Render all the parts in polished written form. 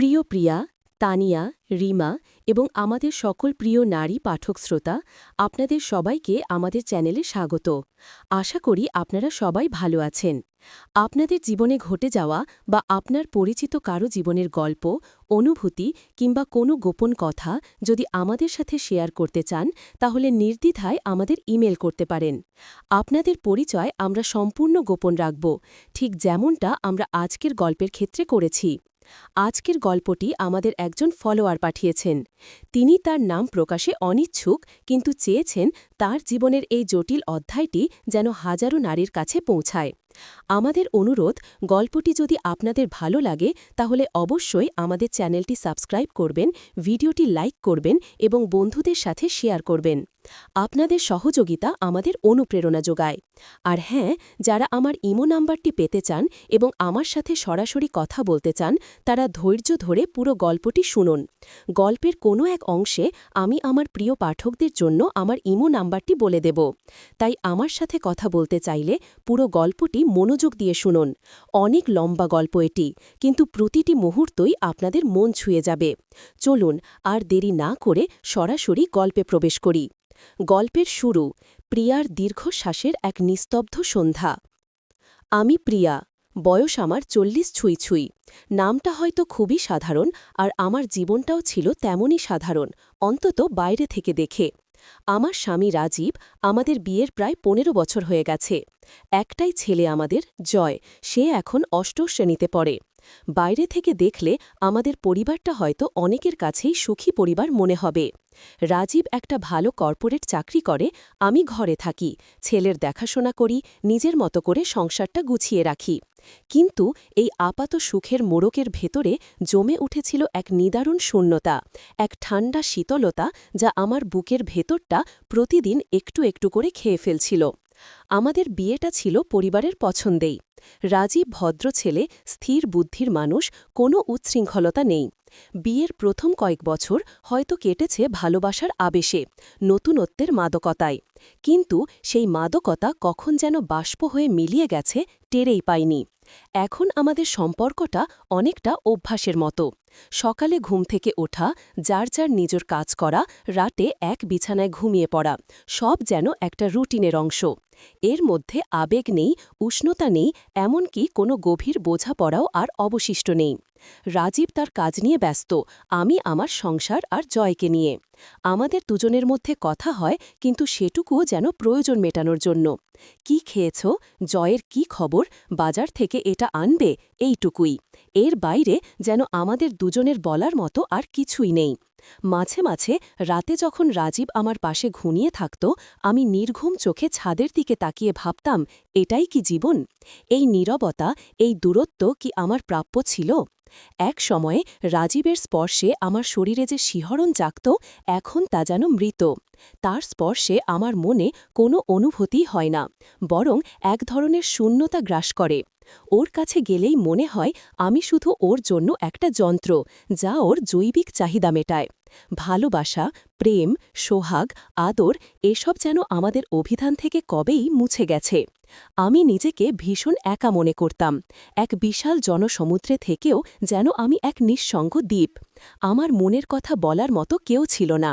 প্রিয় প্রিয়া, তানিয়া, রিমা এবং আমাদের সকল প্রিয় নারী পাঠক শ্রোতা, আপনাদের সবাইকে আমাদের চ্যানেলে স্বাগত। আশা করি আপনারা সবাই ভালো আছেন। আপনাদের জীবনে ঘটে যাওয়া বা আপনার পরিচিত কারো জীবনের গল্প, অনুভূতি কিংবা কোনো গোপন কথা যদি আমাদের সাথে শেয়ার করতে চান, তাহলে নির্দ্বিধায় আমাদের ইমেল করতে পারেন। আপনাদের পরিচয় আমরা সম্পূর্ণ গোপন রাখব, ঠিক যেমনটা আমরা আজকের গল্পের ক্ষেত্রে করেছি। আজকের গল্পটি আমাদের একজন ফলোয়ার পাঠিয়েছেন। তিনি তার নাম প্রকাশে অনিচ্ছুক, কিন্তু চেয়েছেন তার জীবনের এই জটিল অধ্যায়টি যেন হাজারো নারীর কাছে পৌঁছায়। আমাদের অনুরোধ, গল্পটি যদি আপনাদের ভালো লাগে তাহলে অবশ্যই আমাদের চ্যানেলটি সাবস্ক্রাইব করবেন, ভিডিওটি লাইক করবেন এবং বন্ধুদের সাথে শেয়ার করবেন। আপনাদের সহযোগিতা আমাদের অনুপ্রেরণা যোগায়। আর হ্যাঁ, যারা আমার ইমো নাম্বারটি পেতে চান এবং আমার সাথে সরাসরি কথা বলতে চান, তারা ধৈর্য ধরে পুরো গল্পটি শুনুন। গল্পের কোনো এক অংশে আমি আমার প্রিয় পাঠকদের জন্য আমার ইমো নাম্বারটি বলে দেব। তাই আমার সাথে কথা বলতে চাইলে পুরো গল্পটি মনোযোগ দিয়ে শুনুন। অনেক লম্বা গল্প এটি, কিন্তু প্রতিটি মুহূর্তই আপনাদের মন ছুঁয়ে যাবে। চলুন আর দেরি না করে সরাসরি গল্পে প্রবেশ করি। গল্পের শুরু, প্রিয়ার দীর্ঘশ্বাসের এক নিস্তব্ধ সন্ধ্যা। আমি প্রিয়া, বয়স আমার 40 ছুঁই ছুঁই। নামটা হয়তো খুবই সাধারণ, আর আমার জীবনটাও ছিল তেমনই সাধারণ, অন্তত বাইরে থেকে দেখে। আমার স্বামী রাজীব, আমাদের বিয়ের প্রায় 15 বছর হয়ে গেছে। একটাই ছেলে আমাদের, জয়, সে এখন 8ম শ্রেণীতে পড়ে। বাইরে থেকে দেখলে আমাদের পরিবারটা হয়তো অনেকের কাছেই সুখী পরিবার মনে হবে। রাজীব একটা ভালো কর্পোরেট চাকরি করে, আমি ঘরে থাকি, ছেলের দেখাশোনা করি, নিজের মতো করে সংসারটা গুছিয়ে রাখি। কিন্তু এই আপাত সুখের মোড়কের ভেতরে জমে উঠেছিল এক নিদারুণ শূন্যতা, এক ঠান্ডা শীতলতা যা আমার বুকের ভেতরটা প্রতিদিন একটু একটু করে খেয়ে ফেলছিল। আমাদের বিয়েটা ছিল পরিবারের পছন্দেই। রাজীব ভদ্র ছেলে, স্থির বুদ্ধির মানুষ, কোনো উচ্ছৃঙ্খলতা নেই। বিয়ের প্রথম কয়েক বছর হয়তো কেটেছে ভালোবাসার আবেশে, নতুনত্বের মাদকতায়। কিন্তু সেই মাদকতা কখন যেন বাষ্প হয়ে মিলিয়ে গেছে, টেরেই পাইনি। এখন আমাদের সম্পর্কটা অনেকটা অভ্যাসের মতো। সকালে ঘুম থেকে ওঠা, যার যার নিজের কাজ করা, রাতে এক বিছানায় ঘুমিয়ে পড়া, সব যেন একটা রুটিনের অংশ। এর মধ্যে আবেগ নেই, উষ্ণতা নেই, এমনকি কোনো গভীর বোঝাপড়াও আর অবশিষ্ট নেই। রাজীব তার কাজ নিয়ে ব্যস্ত, আমি আমার সংসার আর জয়কে নিয়ে। আমাদের দুজনের মধ্যে কথা হয়, কিন্তু সেটুকুও যেন প্রয়োজন মেটানোর জন্য। কি খেয়েছ, জয়ের কি খবর, বাজার থেকে এটা আনবে, এইটুকুই। এর বাইরে যেন আমাদের দুজনের বলার মতো আর কিছুই নেই। মাঝে মাঝে রাতে যখন রাজীব আমার পাশে ঘুমিয়ে থাকত, আমি নির্ঘুম চোখে ছাদের দিকে তাকিয়ে ভাবতাম, এটাই কি জীবন? এই নীরবতা, এই দূরত্ব কি আমার প্রাপ্য ছিল? এক সময়ে রাজীবের স্পর্শে আমার শরীরে যে শিহরণ জাগত, এখন তা যেন মৃত। তার স্পর্শে আমার মনে কোনো অনুভূতি হয় না, বরং এক ধরনের শূন্যতা গ্রাস করে। ওর কাছে গেলেই মনে হয় আমি শুধু ওর জন্য একটা যন্ত্র, যা ওর জৈবিক চাহিদা মেটায়। ভালোবাসা, প্রেম, সোহাগ, আদর, এসব যেন আমাদের অভিধান থেকে কবেই মুছে গেছে। আমি নিজেকে ভীষণ একা মনে করতাম। এক বিশাল জনসমুদ্রে থেকেও যেন আমি এক নিঃসঙ্গ দ্বীপ। আমার মনের কথা বলার মতো কেউ ছিল না।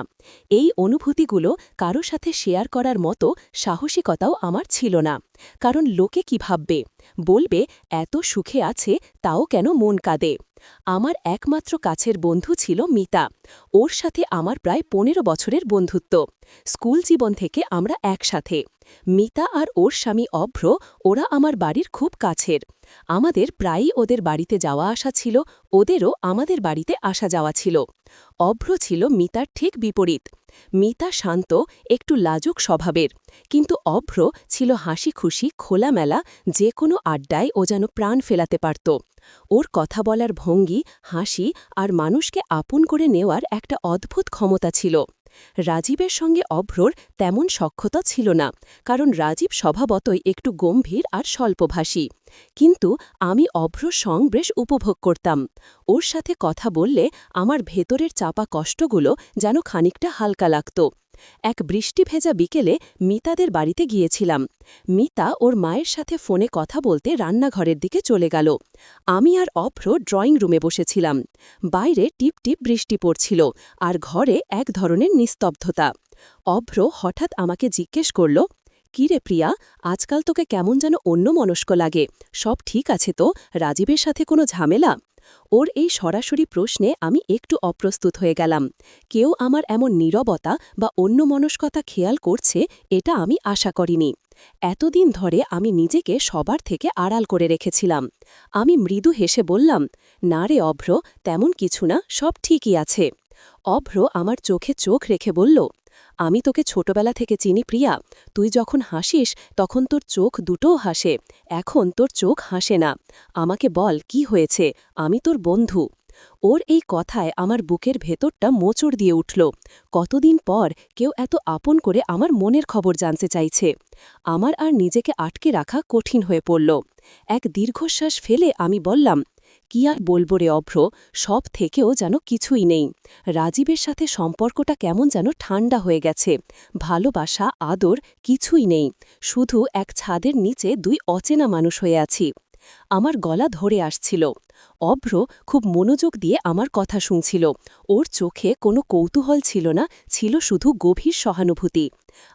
এই অনুভূতিগুলো কারো সাথে শেয়ার করার মতো সাহসিকতাও আমার ছিল না। কারণ লোকে কি ভাববে? বলবে, এত সুখে আছে, তাও কেন মন কাঁদে? আমার একমাত্র কাছের বন্ধু ছিল মিতা। ওর সাথে আমার প্রায় 15 বছরের বন্ধুত্ব। স্কুল জীবন থেকে আমরা একসাথে। মিতা আর ওর স্বামী অভ্র, ওরা আমার বাড়ির খুব কাছের। আমাদের প্রায়ই ওদের বাড়িতে যাওয়া আসা ছিল, ওদেরও আমাদের বাড়িতে আসা যাওয়া ছিল। অভ্র ছিল মিতার ঠিক বিপরীত। মিতা শান্ত, একটু লাজুক স্বভাবের, কিন্তু অভ্র ছিল হাসি খুশি, খোলামেলা, যে কোনো আড্ডায় ও যেন প্রাণ ফেলাতে পারত। ওর কথা বলার ভঙ্গি, হাসি আর মানুষকে আপন করে নেওয়ার একটা অদ্ভুত ক্ষমতা ছিল। রাজীবের সঙ্গে অভ্রর তেমন সখ্যতা ছিল না, কারণ রাজীব স্বভাবতই একটু গম্ভীর আর স্বল্পভাষী। কিন্তু আমি অভ্রর সং বেশ উপভোগ করতাম। ওর সাথে কথা বললে আমার ভেতরের চাপা কষ্টগুলো যেন খানিকটা হালকা লাগত। এক বৃষ্টি ভেজা বিকেলে মিতাদের বাড়িতে গিয়েছিলাম। মিতা ওর মায়ের সাথে ফোনে কথা বলতে রান্নাঘরের দিকে চলে গেল। আমি আর অভ্র ড্রয়িং রুমে বসেছিলাম। বাইরে টিপ টিপ বৃষ্টি পড়ছিল, আর ঘরে এক ধরনের নিস্তব্ধতা। অভ্র হঠাৎ আমাকে জিজ্ঞেস করল, "কি রে প্রিয়া, আজকাল তোকে কেমন যেন অন্যমনস্ক লাগে। সব ঠিক আছে তো? রাজীবের সাথে কোনো ঝামেলা?" ওর এই সরাসরি প্রশ্নে আমি একটু অপ্রস্তুত হয়ে গেলাম। কেউ আমার এমন নীরবতা বা অন্যমনস্কতা খেয়াল করছে, এটা আমি আশা করিনি। এতদিন ধরে আমি নিজেকে সবার থেকে আড়াল করে রেখেছিলাম। আমি মৃদু হেসে বললাম, "না রে অভ্র, তেমন কিছু না, সব ঠিকই আছে।" অভ্র আমার চোখে চোখ রেখে বলল, "আমি তোকে ছোটবেলা থেকে চিনি প্রিয়া। তুই যখন হাসিস তখন তোর চোখ দুটোও হাসে, এখন তোর চোখ হাসে না। আমাকে বল, কি হয়েছে? আমি তোর বন্ধু।" ওর এই কথায় আমার বুকের ভেতরটা মোচড় দিয়ে উঠল। কতদিন পর কেউ এত আপন করে আমার মনের খবর জানতে চাইছে। আমার আর নিজেকে আটকে রাখা কঠিন হয়ে পড়ল। এক দীর্ঘশ্বাস ফেলে আমি বললাম, "কি আর বলব রে অভ্র, সব থেকেও যেন কিছুই নেই। রাজীবের সাথে সম্পর্কটা কেমন যেন ঠান্ডা হয়ে গেছে। ভালোবাসা, আদর কিছুই নেই। শুধু এক ছাদের নিচে দুই অচেনা মানুষ হয়ে আছি।" আমার গলা ধরে আসছিল। অভ্র খুব মনোযোগ দিয়ে আমার কথা শুনছিল। ওর চোখে কোনো কৌতূহল ছিল না, ছিল শুধু গভীর সহানুভূতি।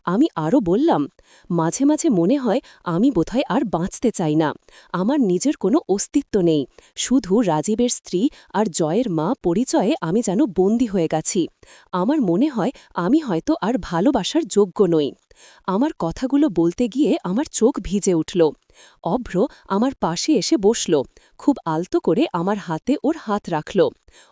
আমি আরও বললাম, "মাঝে মাঝে মনে হয় আমি বোধহয় আর বাঁচতে চাই না। আমার নিজের কোনো অস্তিত্ব নেই। শুধু রাজীবের স্ত্রী আর জয়ের মা পরিচয়ে আমি যেন বন্দী হয়ে গেছি। আমার মনে হয় আমি হয়তো আর ভালোবাসার যোগ্য নই।" আমার কথাগুলো বলতে গিয়ে আমার চোখ ভিজে উঠল। অভ্র আমার পাশে এসে বসল, খুব আলতো করে আমার হাতে ওর হাত রাখল।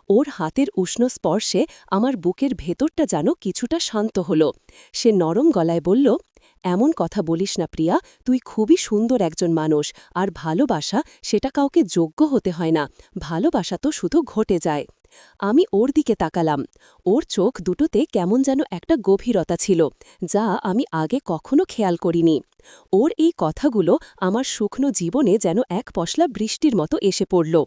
ওর হাতের উষ্ণ স্পর্শে আমার বুকের ভেতরটা যেন কিছুটা শান্ত হল। সে নরম গলায় বলল, "এমন কথা বলিস না প্রিয়া, তুই খুবই সুন্দর একজন মানুষ, আর ভালোবাসা সেটা কাউকে যোগ্য হতে হয় না, ভালোবাসা তো শুধু ঘটে যায়।" আমি ওর দিকে তাকালাম। ওর চোখ দুটোতে কেমন যেন একটা গভীরতা ছিল, যা আমি আগে কখনো খেয়াল করিনি। ওর এই কথাগুলো আমার শুকনো জীবনে যেন এক পশলা বৃষ্টির মতো এসে পড়ল।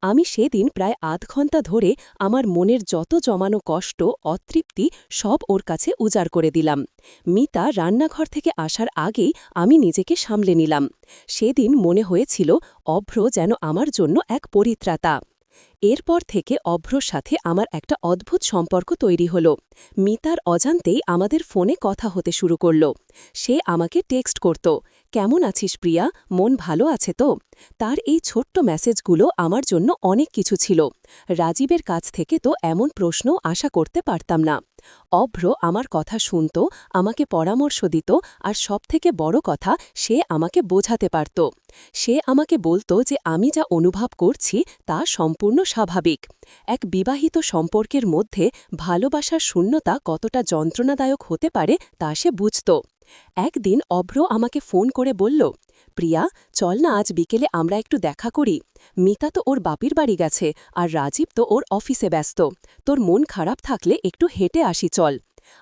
আমি সেদিন প্রায় আধ ঘণ্টা ধরে আমার মনের যত জমানো কষ্ট, অতৃপ্তি সব ওর কাছে উজাড় করে দিলাম। মিতা রান্নাঘর থেকে আসার আগেই আমি নিজেকে সামলে নিলাম। সেদিন মনে হয়েছিল অভ্র যেন আমার জন্য এক পরিত্রাতা। এরপর থেকে অভ্রর সাথে আমার একটা অদ্ভুত সম্পর্ক তৈরি হল। মিতার অজান্তেই আমাদের ফোনে কথা হতে শুরু করল। সে আমাকে টেক্সট করত, "কেমন আছিস প্রিয়া, মন ভালো আছে তো?" তার এই ছোট্ট মেসেজগুলো আমার জন্য অনেক কিছু ছিল। রাজীবের কাছ থেকে তো এমন প্রশ্নও আশা করতে পারতাম না। অভ্র আমার কথা শুনত, আমাকে পরামর্শ দিত, আর সবথেকে বড় কথা, সে আমাকে বোঝাতে পারত। সে আমাকে বলতো যে আমি যা অনুভব করছি তা সম্পূর্ণ স্বাভাবিক। এক বিবাহিত সম্পর্কের মধ্যে ভালোবাসার শূন্যতা কতটা যন্ত্রণাদায়ক হতে পারে তা সে বুঝত। একদিন অভ্র আমাকে ফোন করে বলল, "প্রিয়া, চল না আজ বিকেলে আমরা একটু দেখা করি। মিতা তো ওর বাপির বাড়ি গেছে, আর রাজীব তো ওর অফিসে ব্যস্ত। তোর মন খারাপ থাকলে একটু হেঁটে আসি চল।"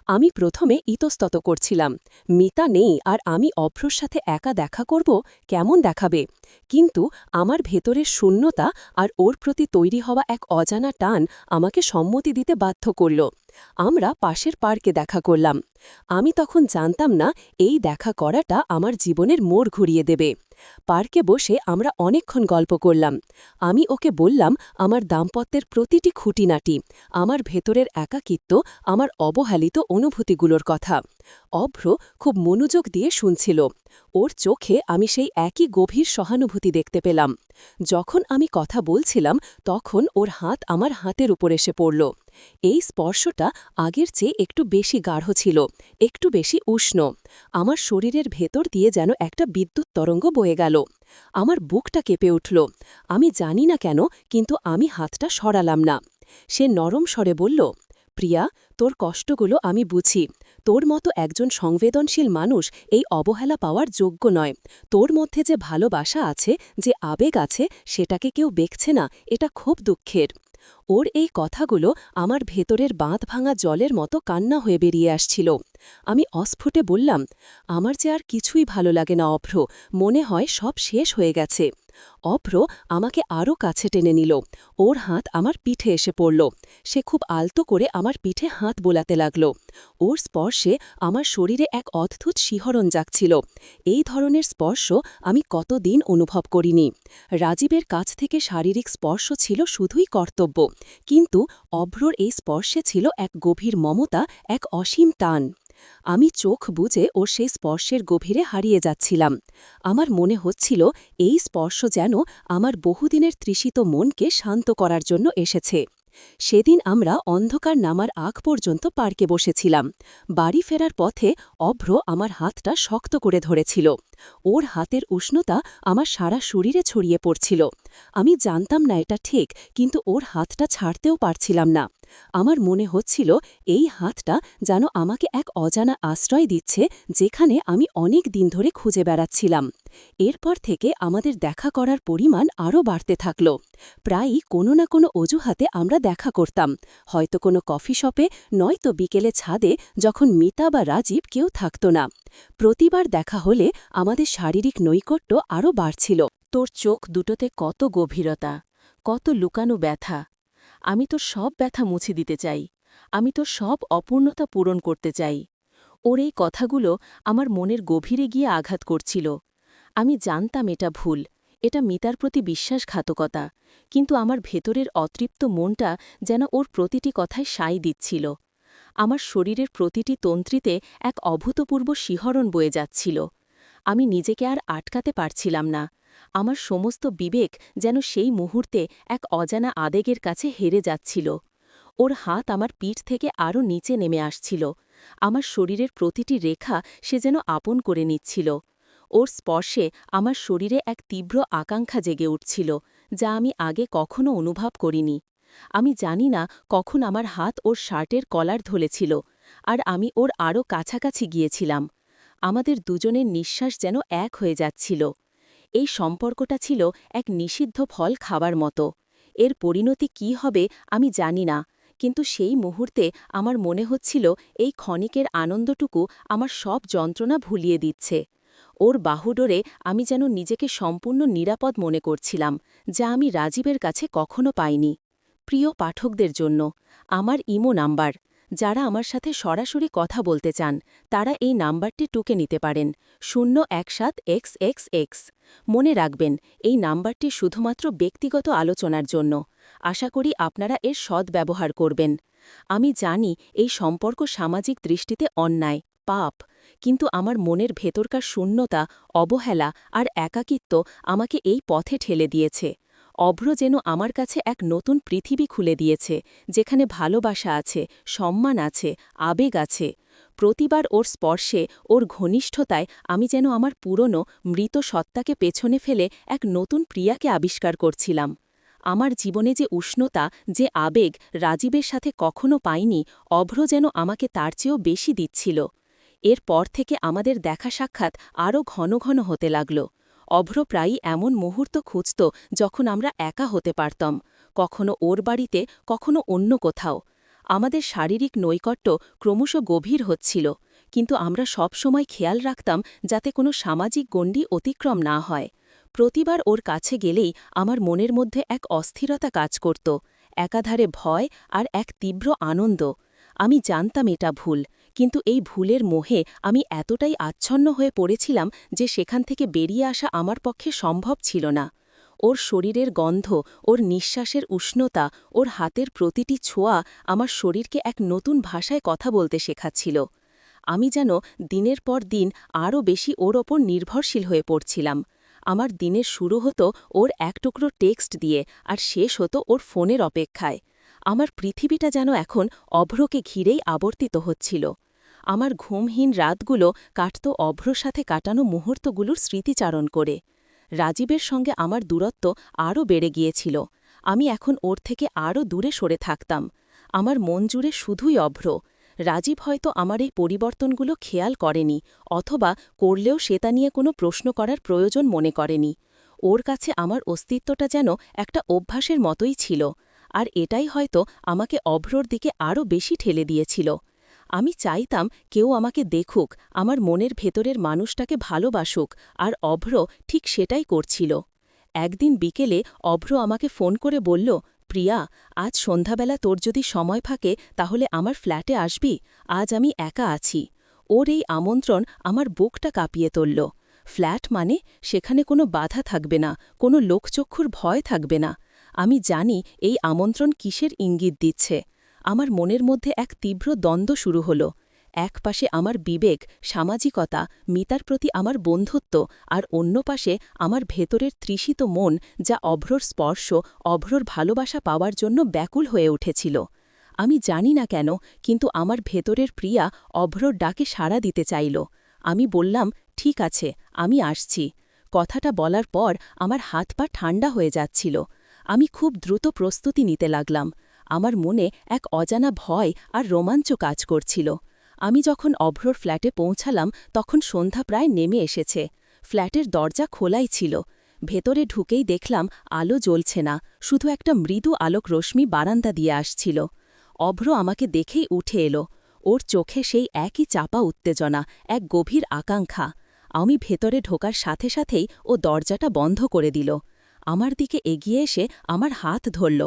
আমি প্রথমে ইতস্তত করছিলাম। মিতা নেই আর আমি অভ্রর সাথে একা দেখা করব, কেমন দেখাবে? কিন্তু আমার ভেতরের শূন্যতা আর ওর প্রতি তৈরি হওয়া এক অজানা টান আমাকে সম্মতি দিতে বাধ্য করল। আমরা পাশের পার্কে দেখা করলাম। আমি তখন জানতাম না এই দেখা করাটা আমার জীবনের মোড় ঘুরিয়ে দেবে। পার্কে বসে আমরা অনেকক্ষণ গল্প করলাম। আমি ওকে বললাম আমার দাম্পত্যের প্রতিটি খুঁটিনাটি, আমার ভেতরের একাকিত্ব, আমার অবহেলিত অনুভূতিগুলোর কথা। অভ্র খুব মনোযোগ দিয়ে শুনছিল। ওর চোখে আমি সেই একই গভীর সহানুভূতি দেখতে পেলাম। যখন আমি কথা বলছিলাম তখন ওর হাত আমার হাতের উপর এসে পড়ল। এই স্পর্শটা আগের চেয়ে একটু বেশি গাঢ় ছিল, একটু বেশি উষ্ণ। আমার শরীরের ভেতর দিয়ে যেন একটা বিদ্যুৎ তরঙ্গ বয়ে গেল। আমার বুকটা কেঁপে উঠল। আমি জানি না কেন, কিন্তু আমি হাতটা সরালাম না। সে নরম স্বরে বলল, "প্রিয়া, তোর কষ্টগুলো আমি বুঝি। তোর মতো একজন সংবেদনশীল মানুষ এই অবহেলা পাওয়ার যোগ্য নয়। তোর মধ্যে যে ভালোবাসা আছে, যে আবেগ আছে, সেটাকে কেউ দেখছে না, এটা খুব দুঃখের।" ওর এই কথাগুলো আমার ভেতরের বাঁধ ভাঙা জলের মতো কান্না হয়ে বেরিয়ে আসছিল। আমি অস্ফুটে বললাম, আমার যে আর কিছুই ভালো লাগে না অভ্র, মনে হয় সব শেষ হয়ে গেছে। অভ্র আমাকে আরও কাছে টেনে নিল। ওর হাত আমার পিঠে এসে পড়ল। সে খুব আলতো করে আমার পিঠে হাত বোলাতে লাগল। ওর স্পর্শে আমার শরীরে এক অদ্ভুত শিহরণ জাগছিল। এই ধরনের স্পর্শ আমি কতদিন অনুভব করিনি। রাজীবের কাছ থেকে শারীরিক স্পর্শ ছিল শুধুই কর্তব্য, কিন্তু অভ্রর এই স্পর্শে ছিল এক গভীর মমতা, এক অসীম টান। আমি চোখ বুজে ওর সেই স্পর্শের গভীরে হারিয়ে যাচ্ছিলাম। আমার মনে হচ্ছিল এই স্পর্শ যেন আমার বহুদিনের তৃষিত মনকে শান্ত করার জন্য এসেছে। সেদিন আমরা অন্ধকার নামার আগ পর্যন্ত পার্কে বসেছিলাম। বাড়ি ফেরার পথে অভ্র আমার হাতটা শক্ত করে ধরেছিল। ওর হাতের উষ্ণতা আমার সারা শরীরে ছড়িয়ে পড়ছিল। আমি জানতাম না এটা ঠিক, কিন্তু ওর হাতটা ছাড়তেও পারছিলাম না। আমার মনে হচ্ছিল এই হাতটা যেন আমাকে এক অজানা আশ্রয় দিচ্ছে, যেখানে আমি অনেক দিন ধরে খুঁজে বেড়াচ্ছিলাম। এরপর থেকে আমাদের দেখা করার পরিমাণ আরও বাড়তে থাকল। প্রায়ই কোনো না কোনো অজুহাতে আমরা দেখা করতাম, হয়তো কোনো কফি শপে, নয়তো বিকেলে ছাদে, যখন মিতা বা রাজীব কেউ থাকত না। প্রতিবার দেখা হলে আমাদের শারীরিক নৈকট্য আরও বাড়ছিল। তোর চোখ দুটোতে কত গভীরতা, কত লুকানো ব্যথা। আমি তোর সব ব্যথা মুছে দিতে চাই। আমি তোর সব অপূর্ণতা পূরণ করতে চাই। ওর এই কথাগুলো আমার মনের গভীরে গিয়ে আঘাত করছিল। আমি জানতাম এটা ভুল, এটা মিতার প্রতি বিশ্বাসঘাতকতা, কিন্তু আমার ভেতরের অতৃপ্ত মনটা যেন ওর প্রতিটি কথায় সায় দিচ্ছিল। আমার শরীরের প্রতিটি তন্ত্রীতে এক অভূতপূর্ব শিহরণ বয়ে যাচ্ছিল। আমি নিজেকে আর আটকাতে পারছিলাম না। আমার সমস্ত বিবেক যেন সেই মুহূর্তে এক অজানা আবেগের কাছে হেরে যাচ্ছিল। ওর হাত আমার পিঠ থেকে আরও নিচে নেমে আসছিল। আমার শরীরের প্রতিটি রেখা সে যেন আপন করে নিচ্ছিল। ওর স্পর্শে আমার শরীরে এক তীব্র আকাঙ্ক্ষা জেগে উঠছিল, যা আমি আগে কখনো অনুভব করিনি। আমি জানি না কখন আমার হাত ওর শার্টের কলার ধরেছিল, আর আমি ওর আরও কাছাকাছি গিয়েছিলাম। আমাদের দুজনের নিঃশ্বাস যেন এক হয়ে যাচ্ছিল। এই সম্পর্কটা ছিল এক নিষিদ্ধ ফল খাবার মতো। এর পরিণতি কি হবে আমি জানি না, কিন্তু সেই মুহূর্তে আমার মনে হচ্ছিল এই ক্ষণিকের আনন্দটুকু আমার সব যন্ত্রণা ভুলিয়ে দিচ্ছে। ওর বাহুডোরে আমি যেন নিজেকে সম্পূর্ণ নিরাপদ মনে করছিলাম, যা আমি রাজীবের কাছে কখনো পাইনি। প্রিয় পাঠকদের জন্য আমার ইমো নাম্বার, যারা আমার সাথে সরাসরি কথা বলতে চান তারা এই নাম্বারটি টুকে নিতে পারেন, 017xxx। মনে রাখবেন, এই নাম্বারটি শুধুমাত্র ব্যক্তিগত আলোচনার জন্য। আশা করি আপনারা এর সদ্ব্যবহার করবেন। আমি জানি এই সম্পর্ক সামাজিক দৃষ্টিতে অন্যায়, পাপ, কিন্তু আমার মনের ভেতরকার শূন্যতা, অবহেলা আর একাকিত্ব আমাকে এই পথে ঠেলে দিয়েছে। অভ্র যেন আমার কাছে এক নতুন পৃথিবী খুলে দিয়েছে, যেখানে ভালোবাসা আছে, সম্মান আছে, আবেগ আছে। প্রতিবার ওর স্পর্শে, ওর ঘনিষ্ঠতায় আমি যেন আমার পুরনো মৃত সত্তাকে পেছনে ফেলে এক নতুন প্রিয়াকে আবিষ্কার করছিলাম। আমার জীবনে যে উষ্ণতা, যে আবেগ রাজীবের সাথে কখনো পাইনি, অভ্র যেন আমাকে তার চেয়েও বেশি দিচ্ছিল। এরপর থেকে আমাদের দেখা সাক্ষাৎ আরও ঘন ঘন হতে লাগল। অভ্র প্রায়ই এমন মুহূর্ত খুঁজত যখন আমরা একা হতে পারতাম, কখনো ওর বাড়িতে, কখনো অন্য কোথাও। আমাদের শারীরিক নৈকট্য ক্রমশ গভীর হচ্ছিল, কিন্তু আমরা সবসময় খেয়াল রাখতাম যাতে কোনো সামাজিক গণ্ডি অতিক্রম না হয়। প্রতিবার ওর কাছে গেলেই আমার মনের মধ্যে এক অস্থিরতা কাজ করত, একাধারে ভয় আর এক তীব্র আনন্দ। আমি জানতাম এটা ভুল, কিন্তু এই ভুলের মোহে আমি এতটাই আচ্ছন্ন হয়ে পড়েছিলাম যে সেখান থেকে বেরিয়ে আসা আমার পক্ষে সম্ভব ছিল না। ওর শরীরের গন্ধ, ওর নিঃশ্বাসের উষ্ণতা, ওর হাতের প্রতিটি ছোঁয়া আমার শরীরকে এক নতুন ভাষায় কথা বলতে শেখাচ্ছিল। আমি যেন দিনের পর দিন আরও বেশি ওর ওপর নির্ভরশীল হয়ে পড়ছিলাম। আমার দিনের শুরু হতো ওর এক টুকরো টেক্সট দিয়ে, আর শেষ হতো ওর ফোনের অপেক্ষায়। আমার পৃথিবীটা যেন এখন অভ্রকে ঘিরেই আবর্তিত হচ্ছিল। আমার ঘুমহীন রাতগুলো কাটত অভ্রর সাথে কাটানো মুহূর্তগুলোর স্মৃতিচারণ করে। রাজীবের সঙ্গে আমার দূরত্ব আরও বেড়ে গিয়েছিল। আমি এখন ওর থেকে আরও দূরে সরে থাকতাম। আমার মন জুড়ে শুধুই অভ্র। রাজীব হয়তো আমার এই পরিবর্তনগুলো খেয়াল করেনি, অথবা করলেও সে তা নিয়ে কোনো প্রশ্ন করার প্রয়োজন মনে করেনি। ওর কাছে আমার অস্তিত্বটা যেন একটা অভ্যাসের মতোই ছিল, আর এটাই হয়তো আমাকে অভ্রর দিকে আরও বেশি ঠেলে দিয়েছিল। আমি চাইতাম কেউ আমাকে দেখুক, আমার মনের ভেতরের মানুষটাকে ভালোবাসুক, আর অভ্র ঠিক সেটাই করছিল। একদিন বিকেলে অভ্র আমাকে ফোন করে বলল, প্রিয়া, আজ সন্ধ্যাবেলা তোর যদি সময় থাকে তাহলে আমার ফ্ল্যাটে আসবি, আজ আমি একা আছি। ওর এই আমন্ত্রণ আমার বুকটা কাঁপিয়ে তুলল। ফ্ল্যাট মানে সেখানে কোনো বাধা থাকবে না, কোনো লোকচক্ষুর ভয় থাকবে না। আমি জানি এই আমন্ত্রণ কিসের ইঙ্গিত দিচ্ছে। আমার মনের মধ্যে এক তীব্র দ্বন্দ্ব শুরু হল। এক পাশে আমার বিবেক, সামাজিকতা, মিতার প্রতি আমার বন্ধুত্ব, আর অন্য পাশে আমার ভেতরের তৃষিত মন, যা অভ্রর স্পর্শ, অভ্রর ভালোবাসা পাওয়ার জন্য ব্যাকুল হয়ে উঠেছিল। আমি জানি না কেন, কিন্তু আমার ভেতরের প্রিয়া অভ্রর ডাকে সাড়া দিতে চাইল। আমি বললাম, ঠিক আছে, আমি আসছি। কথাটা বলার পর আমার হাত পা ঠান্ডা হয়ে যাচ্ছিল। আমি খুব দ্রুত প্রস্তুতি নিতে লাগলাম। আমার মনে এক অজানা ভয় আর রোমাঞ্চ কাজ করছিল। আমি যখন অভ্রর ফ্ল্যাটে পৌঁছালাম তখন সন্ধ্যা প্রায় নেমে এসেছে। ফ্ল্যাটের দরজা খোলাই ছিল। ভেতরে ঢুকেই দেখলাম আলো জ্বলছে না, শুধু একটা মৃদু আলোক রশ্মি বারান্দা দিয়ে আসছিল। অভ্র আমাকে দেখেই উঠে এলো। ওর চোখে সেই একই চাপা উত্তেজনা, এক গভীর আকাঙ্ক্ষা। আমি ভেতরে ঢোকার সাথে সাথেই ও দরজাটা বন্ধ করে দিল। আমার দিকে এগিয়ে এসে আমার হাত ধরল।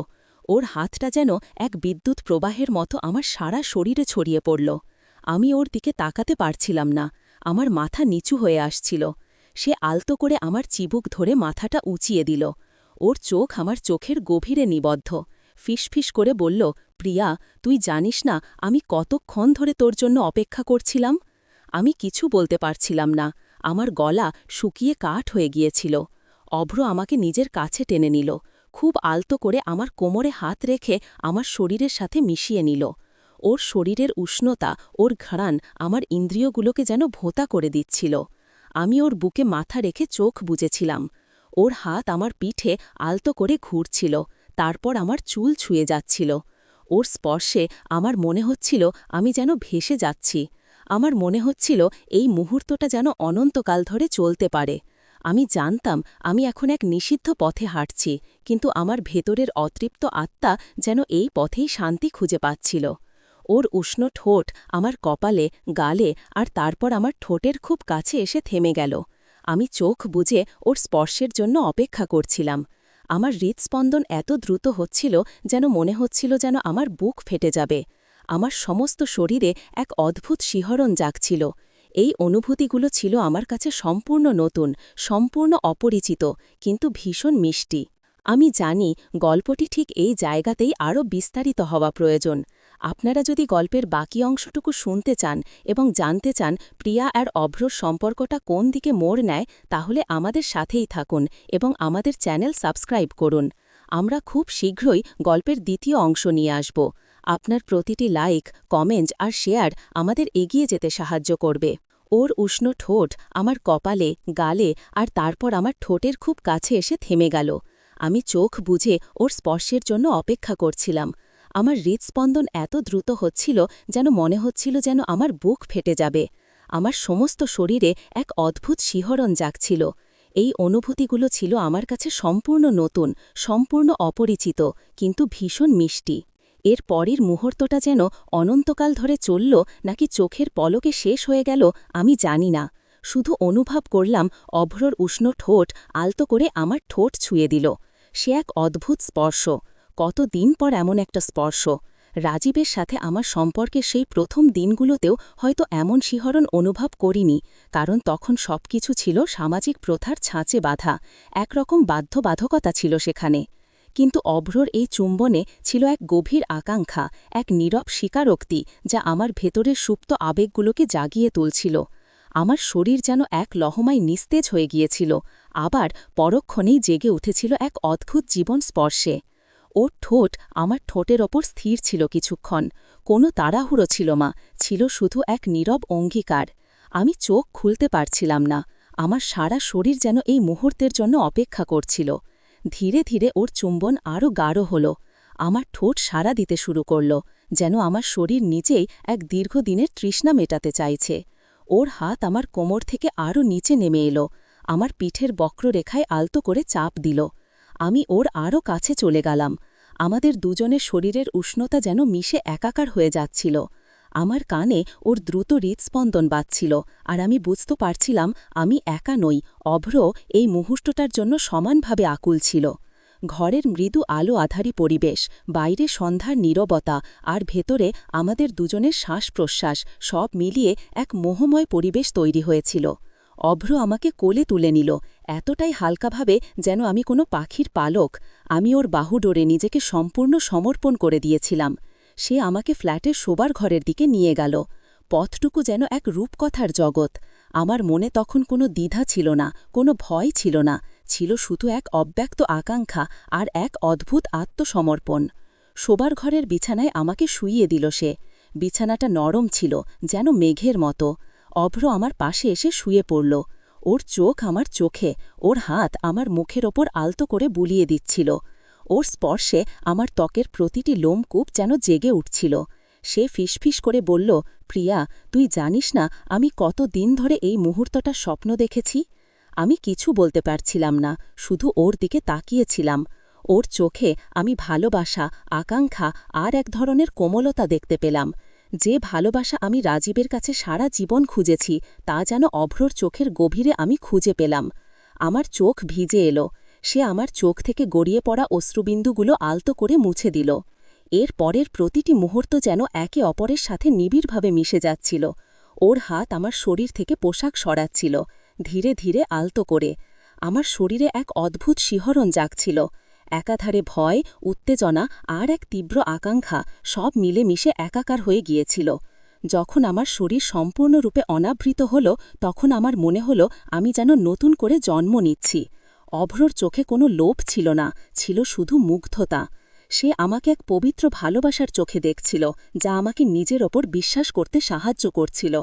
ওর হাতটা যেন এক বিদ্যুৎ প্রবাহের মতো আমার সারা শরীরে ছড়িয়ে পড়ল। আমি ওর দিকে তাকাতে পারছিলাম না, আমার মাথা নিচু হয়ে আসছিল। সে আলতো করে আমার চিবুক ধরে মাথাটা উঁচিয়ে দিল। ওর চোখ আমার চোখের গভীরে নিবদ্ধ। ফিসফিস করে বলল, প্রিয়া, তুই জানিস না আমি কতক্ষণ ধরে তোর জন্য অপেক্ষা করছিলাম। আমি কিছু বলতে পারছিলাম না, আমার গলা শুকিয়ে কাঠ হয়ে গিয়েছিল। অভ্র আমাকে নিজের কাছে টেনে নিল, খুব আলতো করে আমার কোমরে হাত রেখে আমার শরীরের সাথে মিশিয়ে নিল। ওর শরীরের উষ্ণতা, ওর ঘ্রাণ আমার ইন্দ্রিয়গুলোকে যেন ভোঁতা করে দিচ্ছিল। আমি ওর বুকে মাথা রেখে চোখ বুজেছিলাম। ওর হাত আমার পিঠে আলতো করে ঘুরছিল, তারপর আমার চুল ছুঁয়ে যাচ্ছিল। ওর স্পর্শে আমার মনে হচ্ছিল আমি যেন ভেসে যাচ্ছি। আমার মনে হচ্ছিল এই মুহূর্তটা যেন অনন্তকাল ধরে চলতে পারে। আমি জানতাম আমি এখন এক নিষিদ্ধ পথে হাঁটছি, কিন্তু আমার ভেতরের অতৃপ্ত আত্মা যেন এই পথেই শান্তি খুঁজে পাচ্ছিল। ওর উষ্ণ ঠোঁট আমার কপালে, গালে, আর তারপর আমার ঠোঁটের খুব কাছে এসে থেমে গেল। আমি চোখ বুজে ওর স্পর্শের জন্য অপেক্ষা করছিলাম। আমার হৃৎস্পন্দন এত দ্রুত হচ্ছিল যেন মনে হচ্ছিল যেন আমার বুক ফেটে যাবে। আমার সমস্ত শরীরে এক অদ্ভুত শিহরণ জাগছিল। এই অনুভূতিগুলো ছিল আমার কাছে সম্পূর্ণ নতুন, সম্পূর্ণ অপরিচিত, কিন্তু ভীষণ মিষ্টি। আমি জানি গল্পটি ঠিক এই জায়গাতেই আরও বিস্তারিত হওয়া প্রয়োজন। আপনারা যদি গল্পের বাকি অংশটুকু শুনতে চান এবং জানতে চান প্রিয়া আর অভ্রর সম্পর্কটা কোন দিকে মোড় নেয়, তাহলে আমাদের সাথেই থাকুন এবং আমাদের চ্যানেল সাবস্ক্রাইব করুন। আমরা খুব শীঘ্রই গল্পের দ্বিতীয় অংশ নিয়ে আসব। আপনার প্রতিটি লাইক, কমেন্ট আর শেয়ার আমাদের এগিয়ে যেতে সাহায্য করবে। ওর উষ্ণ ঠোঁট আমার কপালে, গালে, আর তারপর আমার ঠোঁটের খুব কাছে এসে থেমে গেল। আমি চোখ বুজে ওর স্পর্শের জন্য অপেক্ষা করছিলাম। আমার হৃৎস্পন্দন এত দ্রুত হচ্ছিল যেন মনে হচ্ছিল যেন আমার বুক ফেটে যাবে। আমার সমস্ত শরীরে এক অদ্ভুত শিহরণ জাগছিল। এই অনুভূতিগুলো ছিল আমার কাছে সম্পূর্ণ নতুন, সম্পূর্ণ অপরিচিত, কিন্তু ভীষণ মিষ্টি। এর পরের মুহূর্তটা যেন অনন্তকাল ধরে চলল নাকি চোখের পলকে শেষ হয়ে গেল আমি জানি না। শুধু অনুভব করলাম অভ্রর উষ্ণ ঠোঁট আলতো করে আমার ঠোঁট ছুঁয়ে দিল। সে এক অদ্ভুত স্পর্শ। কতদিন পর এমন একটা স্পর্শ। রাজীবের সাথে আমার সম্পর্কের সেই প্রথম দিনগুলোতেও হয়তো এমন শিহরণ অনুভব করিনি, কারণ তখন সবকিছু ছিল সামাজিক প্রথার ছাঁচে বাঁধা, একরকম বাধ্যবাধকতা ছিল সেখানে। কিন্তু অভ্রর এই চুম্বনে ছিল এক গভীর আকাঙ্ক্ষা, এক নীরব স্বীকারোক্তি, যা আমার ভেতরের সুপ্ত আবেগগুলোকে জাগিয়ে তুলছিল। আমার শরীর যেন এক লহমায় নিস্তেজ হয়ে গিয়েছিল, আবার পরক্ষণেই জেগে উঠেছিল এক অদ্ভুত জীবন স্পর্শে। ওর ঠোঁট আমার ঠোঁটের ওপর স্থির ছিল কিছুক্ষণ। কোনো তাড়াহুড়ো ছিল না, ছিল শুধু এক নীরব অঙ্গীকার। আমি চোখ খুলতে পারছিলাম না। আমার সারা শরীর যেন এই মুহূর্তের জন্য অপেক্ষা করছিল। ধীরে ধীরে ওর চুম্বন আরও গাঢ় হল। আমার ঠোঁট সাড়া দিতে শুরু করল, যেন আমার শরীর নিজেই এক দীর্ঘদিনের তৃষ্ণা মেটাতে চাইছে। ওর হাত আমার কোমর থেকে আরও নিচে নেমে এলো, আমার পিঠের বক্ররেখায় আলতো করে চাপ দিল। আমি ওর আরও কাছে চলে গেলাম। আমাদের দুজনের শরীরের উষ্ণতা যেন মিশে একাকার হয়ে যাচ্ছিল। আমার কানে ওর দ্রুত হৃৎস্পন্দন বাজছিল, আর আমি বুঝতে পারছিলাম আমি একা নই, অভ্র এই মুহূর্তটার জন্য সমানভাবে আকুল ছিল। ঘরের মৃদু আলো আধারী পরিবেশ, বাইরে সন্ধ্যার নীরবতা, আর ভেতরে আমাদের দুজনের শ্বাস-প্রশ্বাস সব মিলিয়ে এক মোহময় পরিবেশ তৈরি হয়েছিল। অভ্র আমাকে কোলে তুলে নিল, এতটাই হালকাভাবে যেন আমি কোনো পাখির পালক। আমি ওর বাহুডোরে নিজেকে সম্পূর্ণ সমর্পণ করে দিয়েছিলাম। সে আমাকে ফ্ল্যাটের শোবার ঘরের দিকে নিয়ে গেল। পথটুকু যেন এক রূপকথার জগৎ। আমার মনে তখন কোনো দ্বিধা ছিল না, কোনো ভয় ছিল না, ছিল শুধু এক অব্যক্ত আকাঙ্ক্ষা আর এক অদ্ভুত আত্মসমর্পণ। শোবার ঘরের বিছানায় আমাকে শুইয়ে দিল সে। বিছানাটা নরম ছিল, যেন মেঘের মতো। অভ্র আমার পাশে এসে শুয়ে পড়ল। ওর চোখ আমার চোখে, ওর হাত আমার মুখের ওপর আলতো করে বুলিয়ে দিচ্ছিল। ওর স্পর্শে আমার ত্বকের প্রতিটি লোমকূপ যেন জেগে উঠছিল। সে ফিসফিস করে বলল, প্রিয়া, তুই জানিস না আমি কত দিন ধরে এই মুহূর্তটা স্বপ্ন দেখেছি। আমি কিছু বলতে পারছিলাম না, শুধু ওর দিকে তাকিয়েছিলাম। ওর চোখে আমি ভালোবাসা, আকাঙ্ক্ষা আর এক ধরনের কোমলতা দেখতে পেলাম। যে ভালোবাসা আমি রাজীবের কাছে সারা জীবন খুঁজেছি, তা যেন অভ্রর চোখের গভীরে আমি খুঁজে পেলাম। আমার চোখ ভিজে এলো। সে আমার চোখ থেকে গড়িয়ে পড়া অশ্রুবিন্দুগুলো আলতো করে মুছে দিল। এর পরের প্রতিটি মুহূর্ত যেন একে অপরের সাথে নিবিড়ভাবে মিশে যাচ্ছিল। ওর হাত আমার শরীর থেকে পোশাক সরাচ্ছিল, ধীরে ধীরে আলতো করে। আমার শরীরে এক অদ্ভুত শিহরণ জাগছিল। একাধারে ভয়, উত্তেজনা আর এক তীব্র আকাঙ্ক্ষা সব মিলেমিশে একাকার হয়ে গিয়েছিল। যখন আমার শরীর সম্পূর্ণরূপে অনাবৃত হল, তখন আমার মনে হল আমি যেন নতুন করে জন্ম নিচ্ছি। অভ্রর চোখে কোনো লোভ ছিল না, ছিল শুধু মুগ্ধতা। সে আমাকে এক পবিত্র ভালোবাসার চোখে দেখছিল, যা আমাকে নিজের ওপর বিশ্বাস করতে সাহায্য করছিল।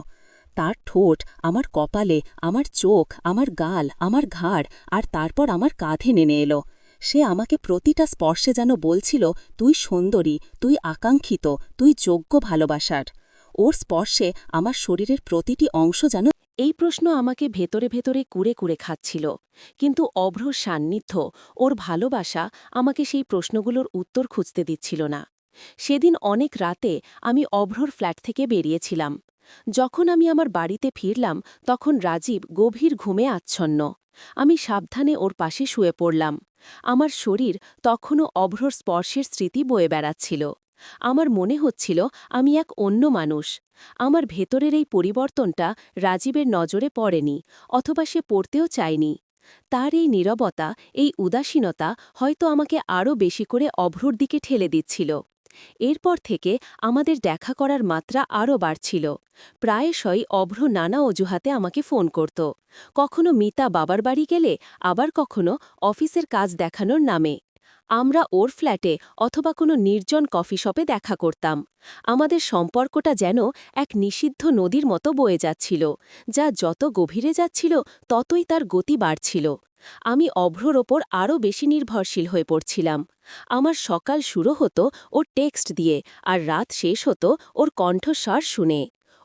তার ঠোঁট আমার কপালে, আমার চোখ, আমার গাল, আমার ঘাড়, আর তারপর আমার কাঁধে নেমে এলো। সে আমাকে প্রতিটা স্পর্শে যেন বলছিল, তুই সুন্দরী, তুই আকাঙ্ক্ষিত, তুই যোগ্য ভালোবাসার। ওর স্পর্শে আমার শরীরের প্রতিটি অংশ যেন। এই প্রশ্ন আমাকে ভেতরে ভেতরে কুরে কুরে খাচ্ছিল, কিন্তু অভ্রর সান্নিধ্য, ওর ভালোবাসা আমাকে সেই প্রশ্নগুলোর উত্তর খুঁজতে দিচ্ছিল না। সেদিন অনেক রাতে আমি অভ্রর ফ্ল্যাট থেকে বেরিয়েছিলাম। যখন আমি আমার বাড়িতে ফিরলাম, তখন রাজীব গভীর ঘুমে আচ্ছন্ন। আমি সাবধানে ওর পাশে শুয়ে পড়লাম। আমার শরীর তখনও অভ্রর স্পর্শের স্মৃতি বয়ে বেড়াচ্ছিল। আমার মনে হচ্ছিল আমি এক অন্য মানুষ। আমার ভেতরের এই পরিবর্তনটা রাজীবের নজরে পড়েনি, অথবা সে পড়তেও চায়নি। তার এই নীরবতা, এই উদাসীনতা হয়তো আমাকে আরও বেশি করে অভ্রর দিকে ঠেলে দিচ্ছিল। এরপর থেকে আমাদের দেখা করার মাত্রা আরও বাড়ছিল। প্রায়শই অভ্র নানা অজুহাতে আমাকে ফোন করত। কখনো মিতা বাবার বাড়ি গেলে, আবার কখনো অফিসের কাজ দেখানোর নামে। আমরা ওর ফ্ল্যাটে অথবা কোনো নির্জন কফি শপে দেখা করতাম। আমাদের সম্পর্কটা যেন এক নিষিদ্ধ নদীর মতো বয়ে যাচ্ছিল, যা যত গভীরে যাচ্ছিল ততই তার গতি বাড়ছিল। আমি অভ্রর ওপর আরও বেশি নির্ভরশীল হয়ে পড়ছিলাম। আমার সকাল শুরু হতো ওর টেক্সট দিয়ে, আর রাত শেষ হতো ওর কণ্ঠস্বর শুনে।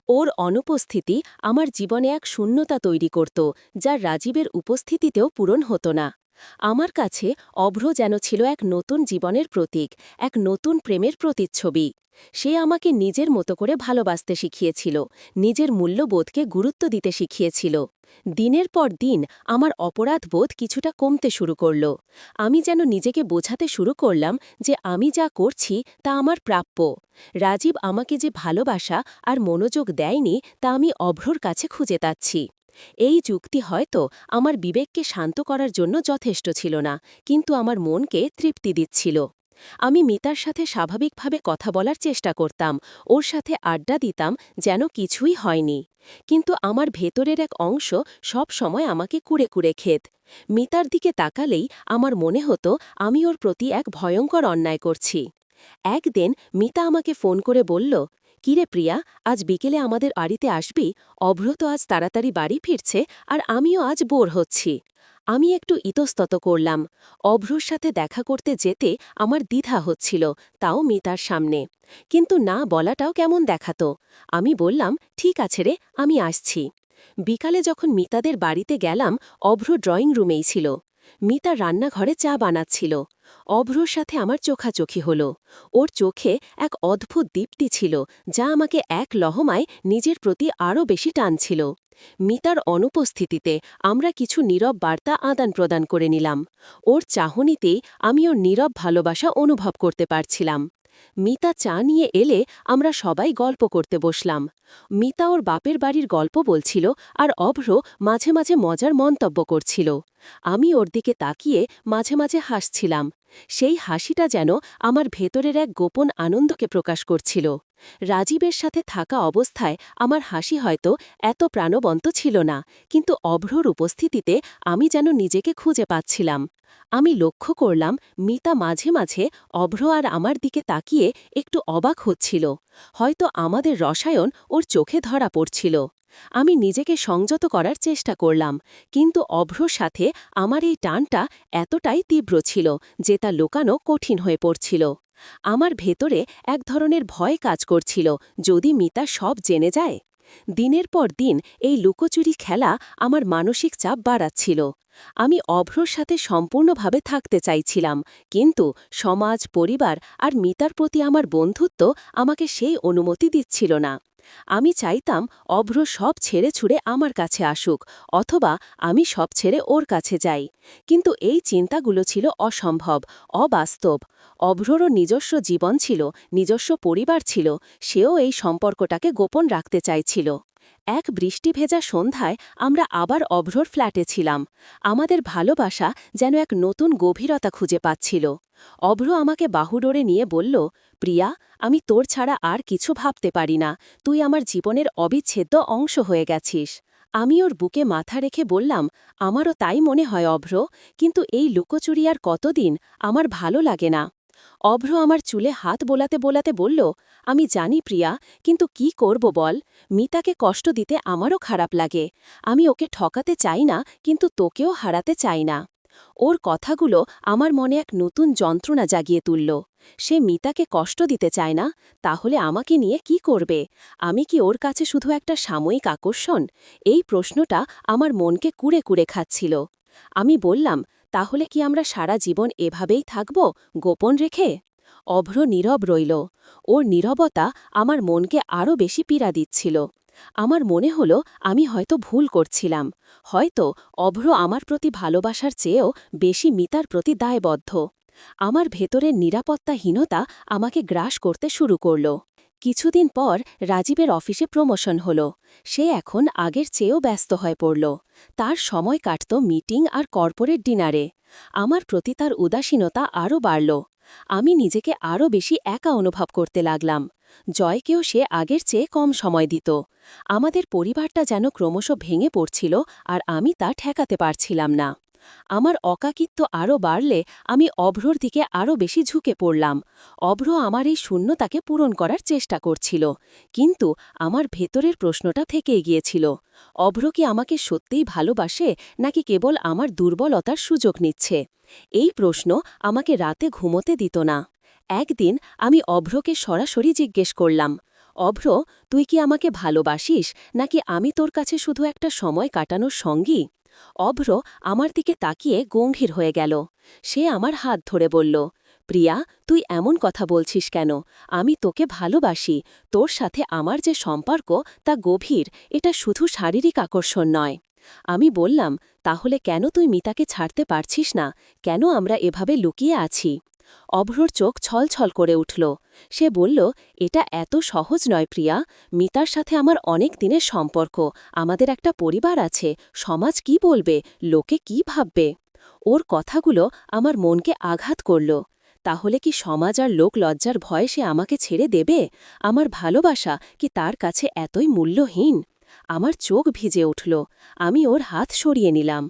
ওর অনুপস্থিতি আমার জীবনে এক শূন্যতা তৈরি করত, যা রাজীবের উপস্থিতিতেও পূরণ হতো না। আমার কাছে অভ্র যেন ছিল এক নতুন জীবনের প্রতীক, এক নতুন প্রেমের প্রতিচ্ছবি। সে আমাকে নিজের মতো করে ভালোবাসতে শিখিয়েছিল, নিজের মূল্যবোধকে গুরুত্ব দিতে শিখিয়েছিল। দিনের পর দিন আমার অপরাধবোধ কিছুটা কমতে শুরু করল। আমি যেন নিজেকে বোঝাতে শুরু করলাম যে আমি যা করছি তা আমার প্রাপ্য। রাজীব আমাকে যে ভালোবাসা আর মনোযোগ দেয়নি, তা আমি অভ্রর কাছে খুঁজে পাচ্ছি। এই যুক্তি হয়তো আমার বিবেককে শান্ত করার জন্য যথেষ্ট ছিল না, কিন্তু আমার মনকে তৃপ্তি দিচ্ছিল। আমি মিতার সাথে স্বাভাবিকভাবে কথা বলার চেষ্টা করতাম, ওর সাথে আড্ডা দিতাম, যেন কিছুই হয়নি। কিন্তু আমার ভেতরের এক অংশ সব সময় আমাকে কুরে কুরে খেত। মিতার দিকে তাকালেই আমার মনে হতো আমি ওর প্রতি এক ভয়ঙ্কর অন্যায় করছি। একদিন মিতা আমাকে ফোন করে বলল, কিরে প্রিয়া, আজ বিকেলে আমাদের বাড়িতে আসবি? অভ্র তো আজ তাড়াতাড়ি বাড়ি ফিরছে, আর আমিও আজ বোর হচ্ছি। আমি একটু ইতস্তত করলাম। অভ্রর সাথে দেখা করতে যেতে আমার দ্বিধা হচ্ছিল, তাও মিতার সামনে। কিন্তু না বলাটাও কেমন দেখাতো। আমি বললাম, ঠিক আছে রে, আমি আসছি। বিকালে যখন মিতাদের বাড়িতে গেলাম, অভ্র ড্রয়িং রুমেই ছিল। মিতা রান্নাঘরে চা বানাচ্ছিল। অভ্রর সাথে আমার চোখাচোখি হল। ওর চোখে এক অদ্ভুত দীপ্তি ছিল, যা আমাকে এক লহমায় নিজের প্রতি আরও বেশি টানছিল। মিতার অনুপস্থিতিতে আমরা কিছু নীরব বার্তা আদান প্রদান করে নিলাম। ওর চাহনিতেই আমি ওর নীরব ভালোবাসা অনুভব করতে পারছিলাম। মিতা চা নিয়ে এলে আমরা সবাই গল্প করতে বসলাম। মিতা ওর বাপের বাড়ির গল্প বলছিল, আর অভ্র মাঝে মাঝে মজার মন্তব্য করছিল। আমি ওর দিকে তাকিয়ে মাঝে মাঝে হাসছিলাম। সেই হাসিটা যেন আমার ভেতরের এক গোপন আনন্দকে প্রকাশ করছিল। রাজীবের সাথে থাকা অবস্থায় আমার হাসি হয়তো এত প্রাণবন্ত ছিল না, কিন্তু অভ্রর উপস্থিতিতে আমি যেন নিজেকে খুঁজে পাচ্ছিলাম। আমি লক্ষ্য করলাম মিতা মাঝে মাঝে অভ্র আর আমার দিকে তাকিয়ে একটু অবাক হচ্ছিল। হয়তো আমাদের রসায়ন ওর চোখে ধরা পড়ছিল। আমি নিজেকে সংযত করার চেষ্টা করলাম, কিন্তু অভ্রর সাথে আমার এই টানটা এতটাই তীব্র ছিল যে তা লুকানো কঠিন হয়ে পড়ছিল। আমার ভেতরে এক ধরনের ভয় কাজ করছিল, যদি মিতা সব জেনে যায়। দিনের পর দিন এই লুকোচুরি খেলা আমার মানসিক চাপ বাড়াচ্ছিল। আমি অভ্রর সাথে সম্পূর্ণভাবে থাকতে চাইছিলাম, কিন্তু সমাজ, পরিবার আর মিতার প্রতি আমার বন্ধুত্ব আমাকে সেই অনুমতি দিচ্ছিল না। আমি চাইতাম অভ্র সব ছেড়ে ছুড়ে আমার কাছে আসুক, অথবা আমি সব ছেড়ে ওর কাছে যাই। কিন্তু এই চিন্তাগুলো ছিল অসম্ভব, অবাস্তব। অভ্ররও নিজস্ব জীবন ছিল, নিজস্ব পরিবার ছিল, সেও এই সম্পর্কটাকে গোপন রাখতে চাইছিল। এক বৃষ্টি ভেজা সন্ধ্যায় আমরা আবার অভ্রর ফ্ল্যাটে ছিলাম। আমাদের ভালোবাসা যেন এক নতুন গভীরতা খুঁজে পাচ্ছিল। অভ্র আমাকে বাহুডোরে নিয়ে বলল, প্রিয়া, আমি তোর ছাড়া আর কিছু ভাবতে পারি না। তুই আমার জীবনের অবিচ্ছেদ্য অংশ হয়ে গেছিস। আমি ওর বুকে মাথা রেখে বললাম, আমারও তাই মনে হয় অভ্র, কিন্তু এই লুকোচুরি আর কতদিন, আমার ভালো লাগে না। অভ্র আমার চুলে হাত বোলাতে বোলাতে বলল, আমি জানি প্রিয়া, কিন্তু কি করব বল। মিতাকে কষ্ট দিতে আমারও খারাপ লাগে। আমি ওকে ঠকাতে চাই না, কিন্তু তোকেও হারাতে চাই না। ওর কথাগুলো আমার মনে এক নতুন যন্ত্রণা জাগিয়ে তুলল। সে মিতাকে কষ্ট দিতে চায় না, তাহলে আমাকে নিয়ে কি করবে? আমি কি ওর কাছে শুধু একটা সাময়িক আকর্ষণ? এই প্রশ্নটা আমার মনকে কুড়ে কুড়ে খাচ্ছিল। আমি বললাম, তাহলে কি আমরা সারা জীবন এভাবেই থাকব, গোপন রেখে? অভ্র নীরব রইল। ওর নীরবতা আমার মনকে আরও বেশি পীড়া দিচ্ছিল। আমার মনে হলো আমি হয়তো ভুল করছিলাম। হয়তো অভ্র আমার প্রতি ভালোবাসার চেয়েও বেশি মিতার প্রতি দায়বদ্ধ। আমার ভেতরের নিরাপত্তাহীনতা আমাকে গ্রাস করতে শুরু করল। কিছুদিন পর রাজীবের অফিসে প্রমোশন হল। সে এখন আগের চেয়েও ব্যস্ত হয়ে পড়ল। তার সময় কাটত মিটিং আর কর্পোরেট ডিনারে। আমার প্রতি তার উদাসীনতা আরও বাড়ল। আমি নিজেকে আরও বেশি একা অনুভব করতে লাগলাম। জয়কেও সে আগের চেয়ে কম সময় দিত। আমাদের পরিবারটা যেন ক্রমশ ভেঙে পড়ছিল, আর আমি তা ঠেকাতে পারছিলাম না। আমার একাকিত্ব আরও বাড়লে আমি অভ্রর দিকে আরও বেশি ঝুঁকে পড়লাম। অভ্র আমার এই শূন্যতাকে পূরণ করার চেষ্টা করছিল, কিন্তু আমার ভেতরের প্রশ্নটা থেকেই গিয়েছিল। অভ্র কি আমাকে সত্যিই ভালোবাসে, নাকি কেবল আমার দুর্বলতার সুযোগ নিচ্ছে? এই প্রশ্ন আমাকে রাতে ঘুমোতে দিত না। একদিন আমি অভ্রকে সরাসরি জিজ্ঞেস করলাম, অভ্র, তুই কি আমাকে ভালোবাসিস, নাকি আমি তোর কাছে শুধু একটা সময় কাটানোর সঙ্গী? অভ্র আমার দিকে তাকিয়ে গম্ভীর হয়ে গেল। সে আমার হাত ধরে বলল, প্রিয়া, তুই এমন কথা বলছিস কেন? আমি তোকে ভালোবাসি। তোর সাথে আমার যে সম্পর্ক তা গভীর, এটা শুধু শারীরিক আকর্ষণ নয়। আমি বললাম, তাহলে কেন তুই মিতাকে ছাড়তে পারছিস না? কেন আমরা এভাবে লুকিয়ে আছি? অভ্রর চোখ ছলছল করে উঠল। সে বলল, এটা এত সহজ নয় প্রিয়া। মিতার সাথে আমার অনেক দিনের সম্পর্ক, আমাদের একটা পরিবার আছে। সমাজ কি বলবে, লোকে কি ভাববে? ওর কথাগুলো আমার মনকে আঘাত করল। তাহলে কি সমাজ আর লোক লজ্জার ভয়ে সে আমাকে ছেড়ে দেবে? আমার ভালোবাসা কি তার কাছে এতই মূল্যহীন? আমার চোখ ভিজে উঠল। আমি ওর হাত সরিয়ে নিলাম।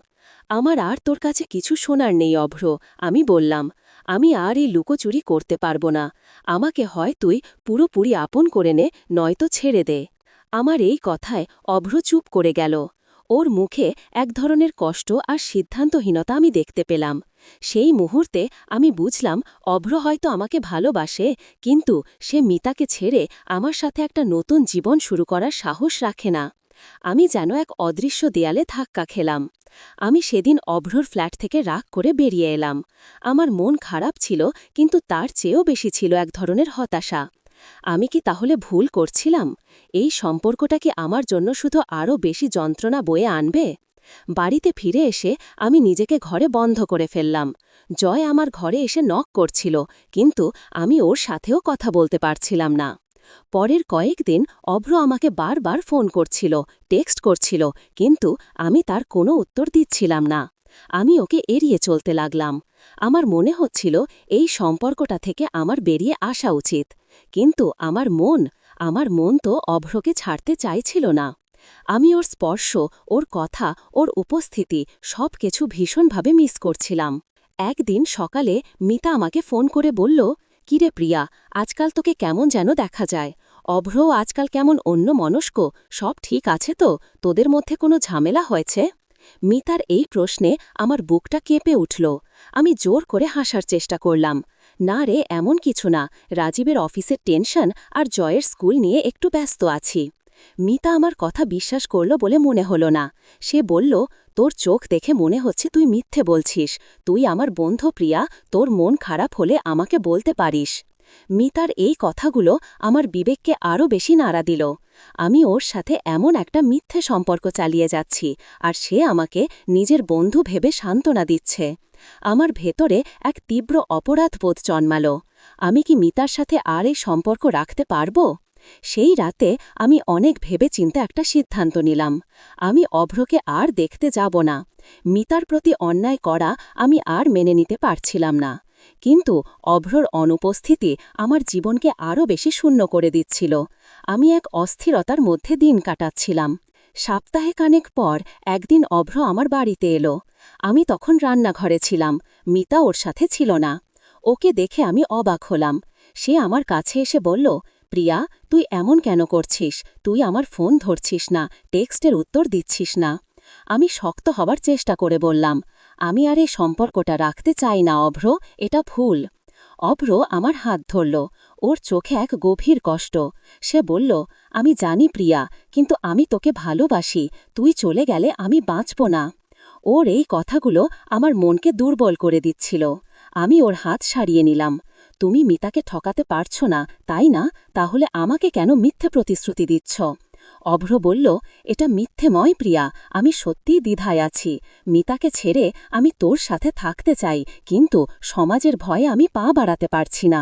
আমার আর তোর কাছে কিছু শোনার নেই অভ্র, আমি বললাম। আমি আর এই লুকোচুরি করতে পারব না। আমাকে হয় তুই পুরোপুরি আপন করে নে, নয়তো ছেড়ে দে। আমার এই কথায় অভ্র চুপ করে গেল। ওর মুখে এক ধরনের কষ্ট আর সিদ্ধান্তহীনতা আমি দেখতে পেলাম। সেই মুহূর্তে আমি বুঝলাম অভ্র হয়তো আমাকে ভালোবাসে, কিন্তু সে মিতাকে ছেড়ে আমার সাথে একটা নতুন জীবন শুরু করার সাহস রাখে না। আমি যেন এক অদৃশ্য দেয়ালে ধাক্কা খেলাম। আমি সেদিন অভ্রর ফ্ল্যাট থেকে রাগ করে বেরিয়ে এলাম। আমার মন খারাপ ছিল, কিন্তু তার চেয়েও বেশি ছিল এক ধরনের হতাশা। আমি কি তাহলে ভুল করছিলাম? এই সম্পর্কটা কি আমার জন্য শুধু আরও বেশি যন্ত্রণা বয়ে আনবে? বাড়িতে ফিরে এসে আমি নিজেকে ঘরে বন্ধ করে ফেললাম। জয় আমার ঘরে এসে নক করছিল, কিন্তু আমি ওর সাথেও কথা বলতে পারছিলাম না। পরের কয়েকদিন অভ্র আমাকে বারবার ফোন করছিল, টেক্সট করছিল, কিন্তু আমি তার কোনো উত্তর দিচ্ছিলাম না। আমি ওকে এড়িয়ে চলতে লাগলাম। আমার মনে হচ্ছিল এই সম্পর্কটা থেকে আমার বেরিয়ে আসা উচিত, কিন্তু আমার মন তো অভ্রকে ছাড়তে চাইছিল না। আমি ওর স্পর্শ, ওর কথা, ওর উপস্থিতি সবকিছু ভীষণভাবে মিস করছিলাম। একদিন সকালে মিতা আমাকে ফোন করে বলল, কিরে প্রিয়া, আজকাল তোকে কেমন যেন দেখা যায়। অভ্রও আজকাল কেমন অন্যমনস্ক, সব ঠিক আছে তো? তোদের মধ্যে কোনো ঝামেলা হয়েছে? মিতার এই প্রশ্নে আমার বুকটা কেঁপে উঠল। আমি জোর করে হাসার চেষ্টা করলাম। না রে, এমন কিছু না, রাজীবের অফিসের টেনশন আর জয়ের স্কুল নিয়ে একটু ব্যস্ত আছি। মিতা আমার কথা বিশ্বাস করল বলে মনে হলো না। সে বলল, তোর চোখ দেখে মনে হচ্ছে তুই মিথ্যে বলছিস। তুই আমার বন্ধু প্রিয়া, তোর মন খারাপ হলে আমাকে বলতে পারিস। মিতার এই কথাগুলো আমার বিবেককে আরও বেশি নাড়া দিল। আমি ওর সাথে এমন একটা মিথ্যে সম্পর্ক চালিয়ে যাচ্ছি, আর সে আমাকে নিজের বন্ধু ভেবে সান্ত্বনা দিচ্ছে। আমার ভেতরে এক তীব্র অপরাধবোধ জন্মাল। আমি কি মিতার সাথে আর এই সম্পর্ক রাখতে পারব? সেই রাতে আমি অনেক ভেবেচিন্তে একটা সিদ্ধান্ত নিলাম। আমি অভ্রকে আর দেখতে যাব না। মিতার প্রতি অন্যায় করা আমি আর মেনে নিতে পারছিলাম না। কিন্তু অভ্রর অনুপস্থিতি আমার জীবনকে আরও বেশি শূন্য করে দিচ্ছিল। আমি এক অস্থিরতার মধ্যে দিন কাটাচ্ছিলাম। সপ্তাহে খানেক পর একদিন অভ্র আমার বাড়িতে এলো। আমি তখন রান্নাঘরে ছিলাম, মিতা ওর সাথে ছিল না। ওকে দেখে আমি অবাক হলাম। সে আমার কাছে এসে বলল, প্রিয়া, তুই এমন কেন করছিস? তুই আমার ফোন ধরছিস না, টেক্সটের উত্তর দিচ্ছিস না। আমি শক্ত হবার চেষ্টা করে বললাম, আমি আর এই সম্পর্কটা রাখতে চাই না অভ্র, এটা ভুল। অভ্র আমার হাত ধরল। ওর চোখে এক গভীর কষ্ট। সে বলল, আমি জানি প্রিয়া, কিন্তু আমি তোকে ভালোবাসি। তুই চলে গেলে আমি বাঁচব না। ওর এই কথাগুলো আমার মনকে দুর্বল করে দিচ্ছিল। আমি ওর হাত সারিয়ে নিলাম। তুমি মিতাকে ঠকাতে পারছো না, তাই না? তাহলে আমাকে কেন মিথ্যে প্রতিশ্রুতি দিচ্ছ? অভ্র বলল, এটা মিথ্যেময় প্রিয়া, আমি সত্যিই দ্বিধায় আছি। মিতাকে ছেড়ে আমি তোর সাথে থাকতে চাই, কিন্তু সমাজের ভয়ে আমি পা বাড়াতে পারছি না।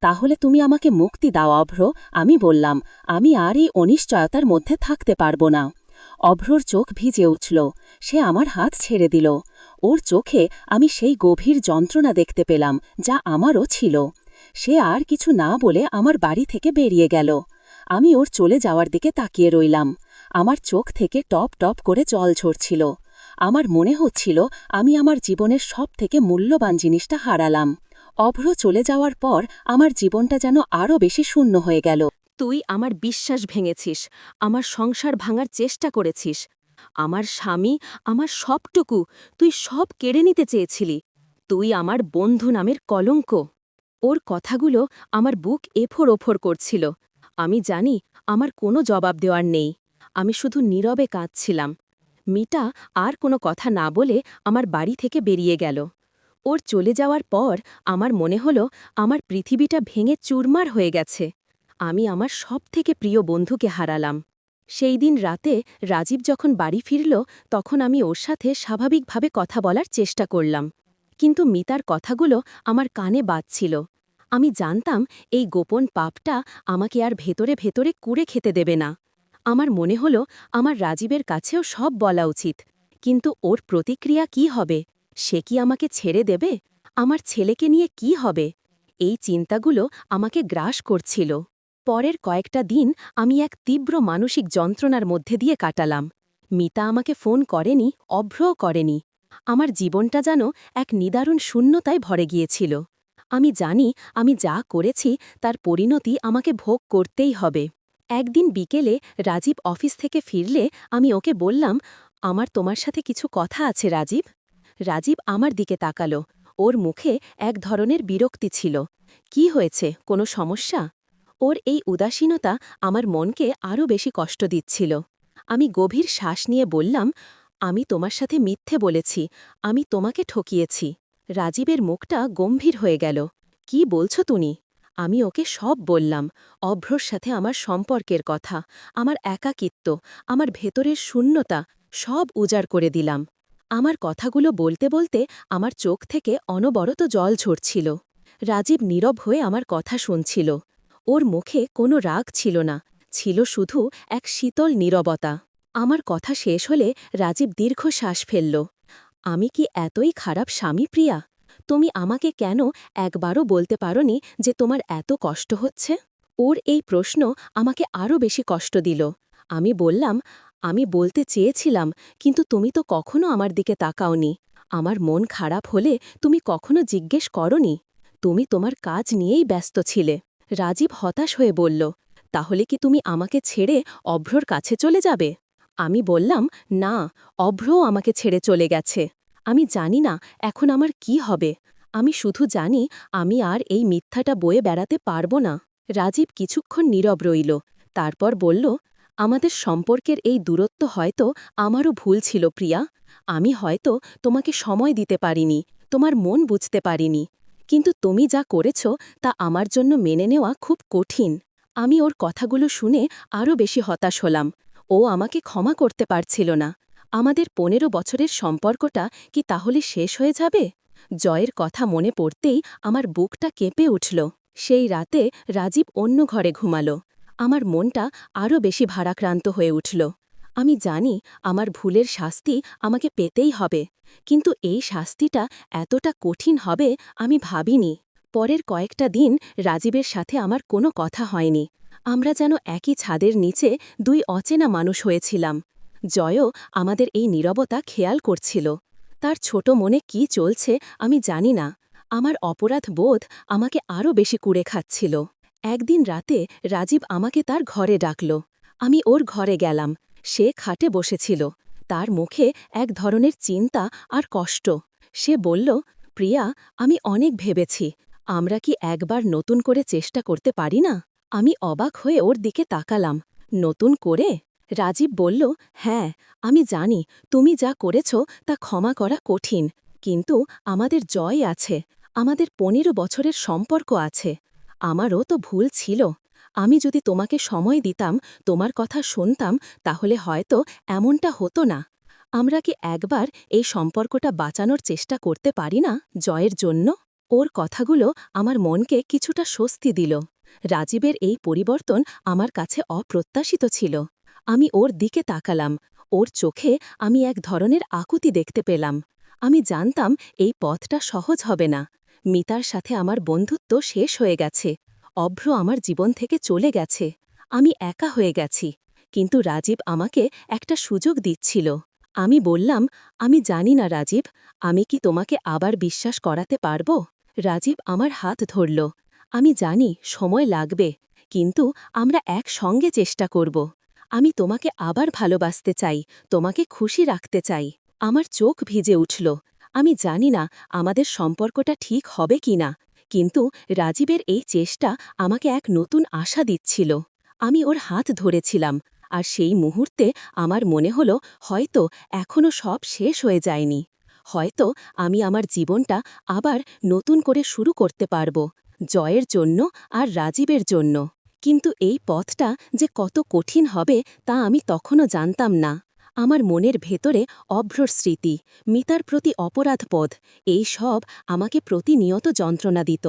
তাহলে তুমি আমাকে মুক্তি দাও অভ্র, আমি বললাম। আমি আর এই অনিশ্চয়তার মধ্যে থাকতে পারব না। অভ্রর চোখ ভিজে উঠল। সে আমার হাত ছেড়ে দিল। ওর চোখে আমি সেই গভীর যন্ত্রণা দেখতে পেলাম, যা আমারও ছিল। সে আর কিছু না বলে আমার বাড়ি থেকে বেরিয়ে গেল। আমি ওর চলে যাওয়ার দিকে তাকিয়ে রইলাম। আমার চোখ থেকে টপ টপ করে জল ঝরছিল। আমার মনে হচ্ছিল আমি আমার জীবনের সবথেকে মূল্যবান জিনিসটা হারালাম। অভ্র চলে যাওয়ার পর আমার জীবনটা যেন আরও বেশি শূন্য হয়ে গেল। তুই আমার বিশ্বাস ভেঙেছিস, আমার সংসার ভাঙার চেষ্টা করেছিস। আমার স্বামী, আমার সবটুকু, তুই সব কেড়ে নিতে চেয়েছিলি। তুই আমার বন্ধু নামের কলঙ্ক। ওর কথাগুলো আমার বুক এফোর ওফোর করছিল। আমি জানি আমার কোনো জবাব দেওয়ার নেই। আমি শুধু নীরবে কাঁদছিলাম। মিতা আর কোনো কথা না বলে আমার বাড়ি থেকে বেরিয়ে গেল। ওর চলে যাওয়ার পর আমার মনে হলো আমার পৃথিবীটা ভেঙে চুরমার হয়ে গেছে। আমি আমার সবথেকে প্রিয় বন্ধুকে হারালাম। সেই দিন রাতে রাজীব যখন বাড়ি ফিরল, তখন আমি ওর সাথে স্বাভাবিকভাবে কথা বলার চেষ্টা করলাম। কিন্তু মিতার কথাগুলো আমার কানে বাজছিল। আমি জানতাম এই গোপন পাপটা আমাকে আর ভেতরে ভেতরে কুড়ে খেতে দেবে না। আমার মনে হলো আমার রাজীবের কাছেও সব বলা উচিত। কিন্তু ওর প্রতিক্রিয়া কি হবে? সে কি আমাকে ছেড়ে দেবে? আমার ছেলেকে নিয়ে কি হবে? এই চিন্তাগুলো আমাকে গ্রাস করছিল। পরের কয়েকটা দিন আমি এক তীব্র মানসিক যন্ত্রণার মধ্যে দিয়ে কাটালাম। মিতা আমাকে ফোন করেনি, অভ্রও করেনি। আমার জীবনটা যেন এক নিদারুণ শূন্যতায় ভরে গিয়েছিল। আমি জানি আমি যা করেছি তার পরিণতি আমাকে ভোগ করতেই হবে। একদিন বিকেলে রাজীব অফিস থেকে ফিরলে আমি ওকে বললাম, আমার তোমার সাথে কিছু কথা আছে রাজীব। রাজীব আমার দিকে তাকালো। ওর মুখে এক ধরনের বিরক্তি ছিল। কি হয়েছে, কোনো সমস্যা? ওর এই উদাসীনতা আমার মনকে আরও বেশি কষ্ট দিচ্ছিল। আমি গভীর শ্বাস নিয়ে বললাম, আমি তোমার সাথে মিথ্যে বলেছি, আমি তোমাকে ঠকিয়েছি। রাজীবের মুখটা গম্ভীর হয়ে গেল। কি বলছো তুমি? আমি ওকে সব বললাম, অভ্রর সাথে আমার সম্পর্কের কথা, আমার একাকিত্ব, আমার ভেতরের শূন্যতা, সব উজাড় করে দিলাম। আমার কথাগুলো বলতে বলতে আমার চোখ থেকে অনবরত জল ঝরছিল। রাজীব নীরব হয়ে আমার কথা শুনছিল। ওর মুখে কোনো রাগ ছিল না, ছিল শুধু এক শীতল নীরবতা। আমার কথা শেষ হলে রাজীব দীর্ঘশ্বাস ফেলল। আমি কি এতই খারাপ স্বামী, প্রিয়া? তুমি আমাকে কেন একবারও বলতে পারোনি যে তোমার এত কষ্ট হচ্ছে? ওর এই প্রশ্ন আমাকে আরও বেশি কষ্ট দিল। আমি বললাম, আমি বলতে চেয়েছিলাম, কিন্তু তুমি তো কখনো আমার দিকে তাকাওনি। আমার মন খারাপ হলে তুমি কখনো জিজ্ঞেস করনি। তুমি তোমার কাজ নিয়েই ব্যস্ত ছিলে। রাজীব হতাশ হয়ে বলল, তাহলে কি তুমি আমাকে ছেড়ে অভ্রর কাছে চলে যাবে? আমি বললাম, না, অভ্রও আমাকে ছেড়ে চলে গেছে। আমি জানি না এখন আমার কি হবে। আমি শুধু জানি আমি আর এই মিথ্যাটা বয়ে বেড়াতে পারব না। রাজীব কিছুক্ষণ নীরব রইল, তারপর বলল, আমাদের সম্পর্কের এই দূরত্ব হয়তো আমারও ভুল ছিল, প্রিয়া। আমি হয়তো তোমাকে সময় দিতে পারিনি, তোমার মন বুঝতে পারিনি। কিন্তু তুমি যা করেছ তা আমার জন্য মেনে নেওয়া খুব কঠিন। আমি ওর কথাগুলো শুনে আরও বেশি হতাশ হলাম। ও আমাকে ক্ষমা করতে পারছিল না। আমাদের ১৫ বছরের সম্পর্কটা কি তাহলে শেষ হয়ে যাবে? জয়ের কথা মনে পড়তেই আমার বুকটা কেঁপে উঠল। সেই রাতে রাজীব অন্য ঘরে ঘুমাল। আমার মনটা আরও বেশি ভারাক্রান্ত হয়ে উঠল। আমি জানি আমার ভুলের শাস্তি আমাকে পেতেই হবে, কিন্তু এই শাস্তিটা এতটা কঠিন হবে আমি ভাবিনি। পরের কয়েকটা দিন রাজীবের সাথে আমার কোনো কথা হয়নি। আমরা যেন একই ছাদের নিচে দুই অচেনা মানুষ হয়েছিলাম। জয়ও আমাদের এই নীরবতা খেয়াল করছিল। তার ছোট মনে কি চলছে আমি জানি না। আমার অপরাধ বোধ আমাকে আরও বেশি কুড়ে খাচ্ছিল। একদিন রাতে রাজীব আমাকে তার ঘরে ডাকল। আমি ওর ঘরে গেলাম। সে খাটে বসেছিল। তার মুখে এক ধরনের চিন্তা আর কষ্ট। সে বলল, প্রিয়া, আমি অনেক ভেবেছি, আমরা কি একবার নতুন করে চেষ্টা করতে পারি না? আমি অবাক হয়ে ওর দিকে তাকালাম। নতুন করে? রাজীব বলল, হ্যাঁ, আমি জানি তুমি যা করেছ তা ক্ষমা করা কঠিন, কিন্তু আমাদের জয় আছে, আমাদের ১৫ বছরের সম্পর্ক আছে। আমারও তো ভুল ছিল। আমি যদি তোমাকে সময় দিতাম, তোমার কথা শুনতাম, তাহলে হয়তো এমনটা হতো না। আমরা কি একবার এই সম্পর্কটা বাঁচানোর চেষ্টা করতে পারি না, জয়ের জন্য? ওর কথাগুলো আমার মনকে কিছুটা স্বস্তি দিল। রাজীবের এই পরিবর্তন আমার কাছে অপ্রত্যাশিত ছিল। আমি ওর দিকে তাকালাম। ওর চোখে আমি এক ধরনের আকুতি দেখতে পেলাম। আমি জানতাম এই পথটা সহজ হবে না। মিতার সাথে আমার বন্ধুত্ব শেষ হয়ে গেছে। অভ্র আমার জীবন থেকে চলে গেছে। আমি একা হয়ে গেছি। কিন্তু রাজীব আমাকে একটা সুযোগ দিচ্ছিল। আমি বললাম, আমি জানি না রাজীব, আমি কি তোমাকে আবার বিশ্বাস করাতে পারব? রাজীব আমার হাত ধরল। আমি জানি সময় লাগবে, কিন্তু আমরা একসঙ্গে চেষ্টা করব। আমি তোমাকে আবার ভালোবাসতে চাই, তোমাকে খুশি রাখতে চাই। আমার চোখ ভিজে উঠল। আমি জানি না আমাদের সম্পর্কটা ঠিক হবে কিনা, কিন্তু রাজীবের এই চেষ্টা আমাকে এক নতুন আশা দিচ্ছিল। আমি ওর হাত ধরেছিলাম, আর সেই মুহূর্তে আমার মনে হলো হয়তো এখনও সব শেষ হয়ে যায়নি। হয়তো আমি আমার জীবনটা আবার নতুন করে শুরু করতে পারব, জয়ের জন্য আর রাজীবের জন্য। কিন্তু এই পথটা যে কত কঠিন হবে তা আমি তখনও জানতাম না। আমার মনের ভেতরে অভ্রর স্মৃতি, মিতার প্রতি অপরাধবোধ, এই সব আমাকে প্রতিনিয়ত যন্ত্রণা দিত।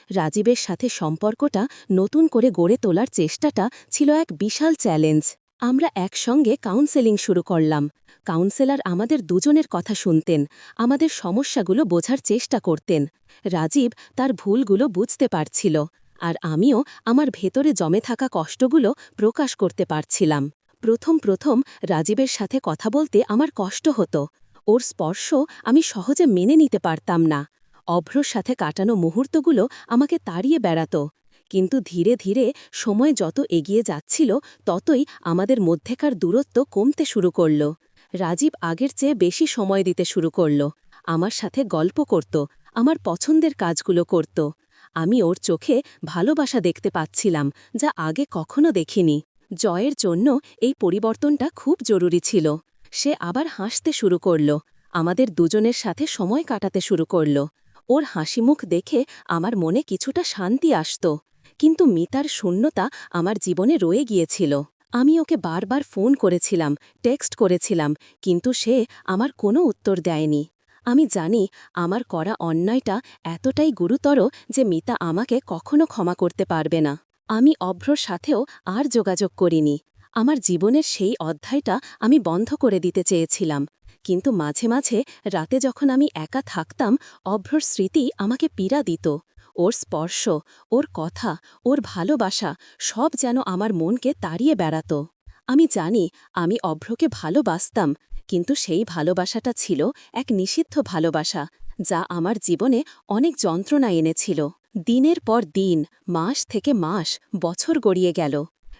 রাজীবের সাথে সম্পর্কটা নতুন করে গড়ে তোলার চেষ্টাটা ছিল এক বিশাল চ্যালেঞ্জ। আমরা একসঙ্গে কাউন্সেলিং শুরু করলাম। কাউন্সেলর আমাদের দুজনের কথা শুনতেন, আমাদের সমস্যাগুলো বোঝার চেষ্টা করতেন। রাজীব তার ভুলগুলো বুঝতে পারছিল, আর আমিও আমার ভেতরে জমে থাকা কষ্টগুলো প্রকাশ করতে পারছিলাম। প্রথম প্রথম রাজীবের সাথে কথা বলতে আমার কষ্ট হতো। ওর স্পর্শ আমি সহজে মেনে নিতে পারতাম না। অভ্রর সাথে কাটানো মুহূর্তগুলো আমাকে তাড়িয়ে বেড়াত। কিন্তু ধীরে ধীরে সময় যত এগিয়ে যাচ্ছিল, ততই আমাদের মধ্যেকার দূরত্ব কমতে শুরু করল। রাজীব আগের চেয়ে বেশি সময় দিতে শুরু করল। আমার সাথে গল্প করত, আমার পছন্দের কাজগুলো করত। আমি ওর চোখে ভালোবাসা দেখতে পাচ্ছিলাম, যা আগে কখনো দেখিনি। জয়ের জন্য এই পরিবর্তনটা খুব জরুরি ছিল। সে আবার হাসতে শুরু করল, আমাদের দুজনের সাথে সময় কাটাতে শুরু করল। ওর হাসিমুখ দেখে আমার মনে কিছুটা শান্তি আসত, কিন্তু মিতার শূন্যতা আমার জীবনে রয়ে গিয়েছিল। আমি ওকে বারবার ফোন করেছিলাম, টেক্সট করেছিলাম, কিন্তু সে আমার কোনো উত্তর দেয়নি। আমি জানি আমার করা অন্যায়টা এতটাই গুরুতর যে মিতা আমাকে কখনো ক্ষমা করতে পারবে না। আমি অভ্রর সাথেও আর যোগাযোগ করিনি। আমার জীবনের সেই অধ্যায়টা আমি বন্ধ করে দিতে চেয়েছিলাম, কিন্তু মাঝে মাঝে রাতে যখন আমি একা থাকতাম, অভ্রর স্মৃতি আমাকে পীড়া দিত। ওর স্পর্শ, ওর কথা, ওর ভালোবাসা সব যেন আমার মনকে তাড়িয়ে বেড়াত। আমি জানি আমি অভ্রকে ভালোবাসতাম, কিন্তু সেই ভালোবাসাটা ছিল এক নিষিদ্ধ ভালোবাসা, যা আমার জীবনে অনেক যন্ত্রণা এনেছিল। দিনের পর দিন, মাস থেকে মাস, বছর গড়িয়ে গেল।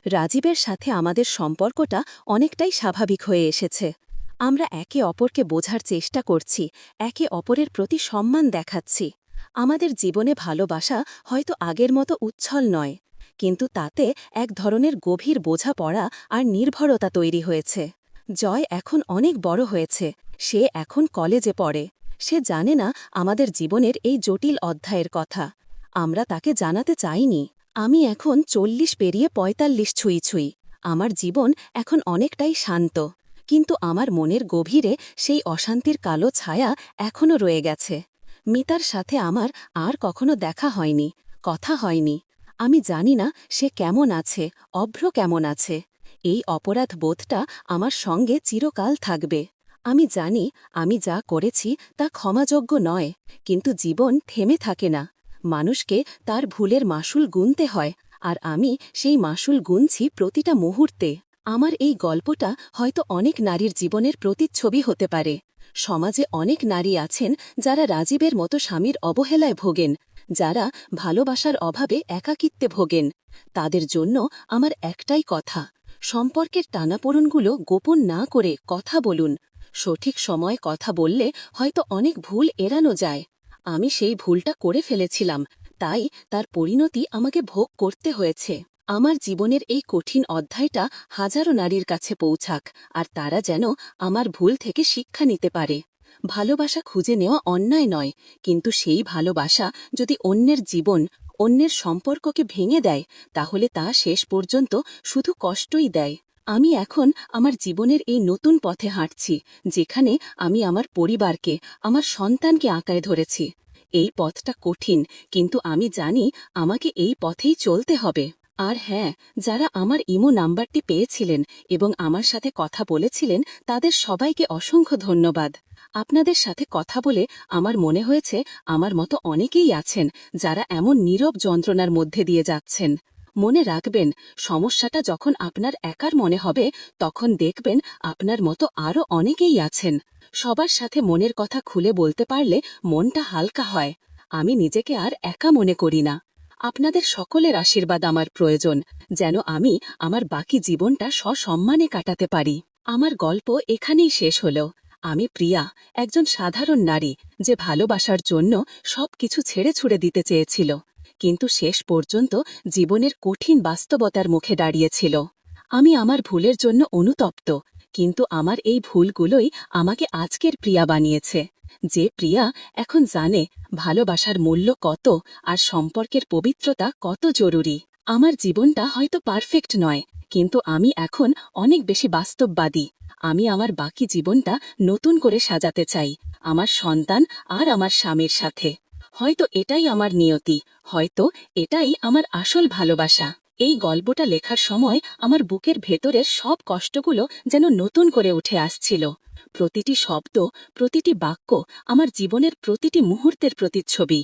রাজীবের সাথে আমাদের সম্পর্কটা অনেকটাই স্বাভাবিক হয়ে এসেছে। আমরা একে অপরকে বোঝার চেষ্টা করছি, একে অপরের প্রতি সম্মান দেখাচ্ছি। আমাদের জীবনে ভালোবাসা হয়তো আগের মতো উচ্ছল নয়, কিন্তু তাতে এক ধরনের গভীর বোঝাপড়া আর নির্ভরতা তৈরি হয়েছে। জয় এখন অনেক বড় হয়েছে, সে এখন কলেজে পড়ে। সে জানে না আমাদের জীবনের এই জটিল অধ্যায়ের কথা। আমরা তাকে জানাতে চাইনি। আমি এখন 40 পেরিয়ে 45 ছুঁই ছুঁই। আমার জীবন এখন অনেকটাই শান্ত, কিন্তু আমার মনের গভীরে সেই অশান্তির কালো ছায়া এখনও রয়ে গেছে। মিতার সাথে আমার আর কখনো দেখা হয়নি, কথা হয়নি। আমি জানি না সে কেমন আছে, অভ্র কেমন আছে। এই অপরাধ বোধটা আমার সঙ্গে চিরকাল থাকবে। আমি জানি আমি যা করেছি তা ক্ষমাযোগ্য নয়, কিন্তু জীবন থেমে থাকে না। মানুষকে তার ভুলের মাসুল গুনতে হয়, আর আমি সেই মাসুল গুনছি প্রতিটা মুহূর্তে। আমার এই গল্পটা হয়তো অনেক নারীর জীবনের প্রতিচ্ছবি হতে পারে। সমাজে অনেক নারী আছেন যারা রাজীবের মতো স্বামীর অবহেলায় ভোগেন, যারা ভালোবাসার অভাবে একাকিত্বে ভোগেন। তাদের জন্য আমার একটাই কথা, সম্পর্কের টানাপোড়েনগুলো গোপন না করে কথা বলুন। সঠিক সময় কথা বললে হয়তো অনেক ভুল এড়ানো যায়। আমি সেই ভুলটা করে ফেলেছিলাম, তাই তার পরিণতি আমাকে ভোগ করতে হয়েছে। আমার জীবনের এই কঠিন অধ্যায়টা হাজারো নারীর কাছে পৌঁছাক, আর তারা যেন আমার ভুল থেকে শিক্ষা নিতে পারে। ভালোবাসা খুঁজে নেওয়া অন্যায় নয়, কিন্তু সেই ভালোবাসা যদি অন্যের জীবন, অন্যের সম্পর্ককে ভেঙে দেয়, তাহলে তা শেষ পর্যন্ত শুধু কষ্টই দেয়। আমি এখন আমার জীবনের এই নতুন পথে হাঁটছি, যেখানে আমি আমার পরিবারকে, আমার সন্তানকে আঁকড়ে ধরেছি। এই পথটা কঠিন, কিন্তু আমি জানি আমাকে এই পথেই চলতে হবে। আর হ্যাঁ, যারা আমার ইমো নাম্বারটি পেয়েছিলেন এবং আমার সাথে কথা বলেছিলেন, তাদের সবাইকে অসংখ্য ধন্যবাদ। আপনাদের সাথে কথা বলে আমার মনে হয়েছে আমার মতো অনেকেই আছেন যারা এমন নীরব যন্ত্রণার মধ্যে দিয়ে যাচ্ছেন। মনে রাখবেন, সমস্যাটা যখন আপনার একার মনে হবে, তখন দেখবেন আপনার মতো আরও অনেকেই আছেন। সবার সাথে মনের কথা খুলে বলতে পারলে মনটা হালকা হয়। আমি নিজেকে আর একা মনে করি না। আপনাদের সকলের আশীর্বাদ আমার প্রয়োজন, যেন আমি আমার বাকি জীবনটা সসম্মানে কাটাতে পারি। আমার গল্প এখানেই শেষ হল। আমি প্রিয়া, একজন সাধারণ নারী যে ভালোবাসার জন্য সবকিছু ছেড়ে ছুড়ে দিতে চেয়েছিল, কিন্তু শেষ পর্যন্ত জীবনের কঠিন বাস্তবতার মুখে দাঁড়িয়েছিল। আমি আমার ভুলের জন্য অনুতপ্ত, কিন্তু আমার এই ভুলগুলোই আমাকে আজকের প্রিয়া বানিয়েছে। যে প্রিয়া এখন জানে ভালোবাসার মূল্য কত আর সম্পর্কের পবিত্রতা কত জরুরি। আমার জীবনটা হয়তো পারফেক্ট নয়, কিন্তু আমি এখন অনেক বেশি বাস্তববাদী। আমি আমার বাকি জীবনটা নতুন করে সাজাতে চাই, আমার সন্তান আর আমার স্বামীর সাথে। হয়তো এটাই আমার নিয়তি, হয়তো এটাই আমার আসল ভালোবাসা। এই গল্পটা লেখার সময় আমার বুকের ভেতরের সব কষ্টগুলো যেন নতুন করে উঠে আসছিল। প্রতিটি শব্দ, প্রতিটি বাক্য আমার জীবনের প্রতিটি মুহূর্তের প্রতিচ্ছবি।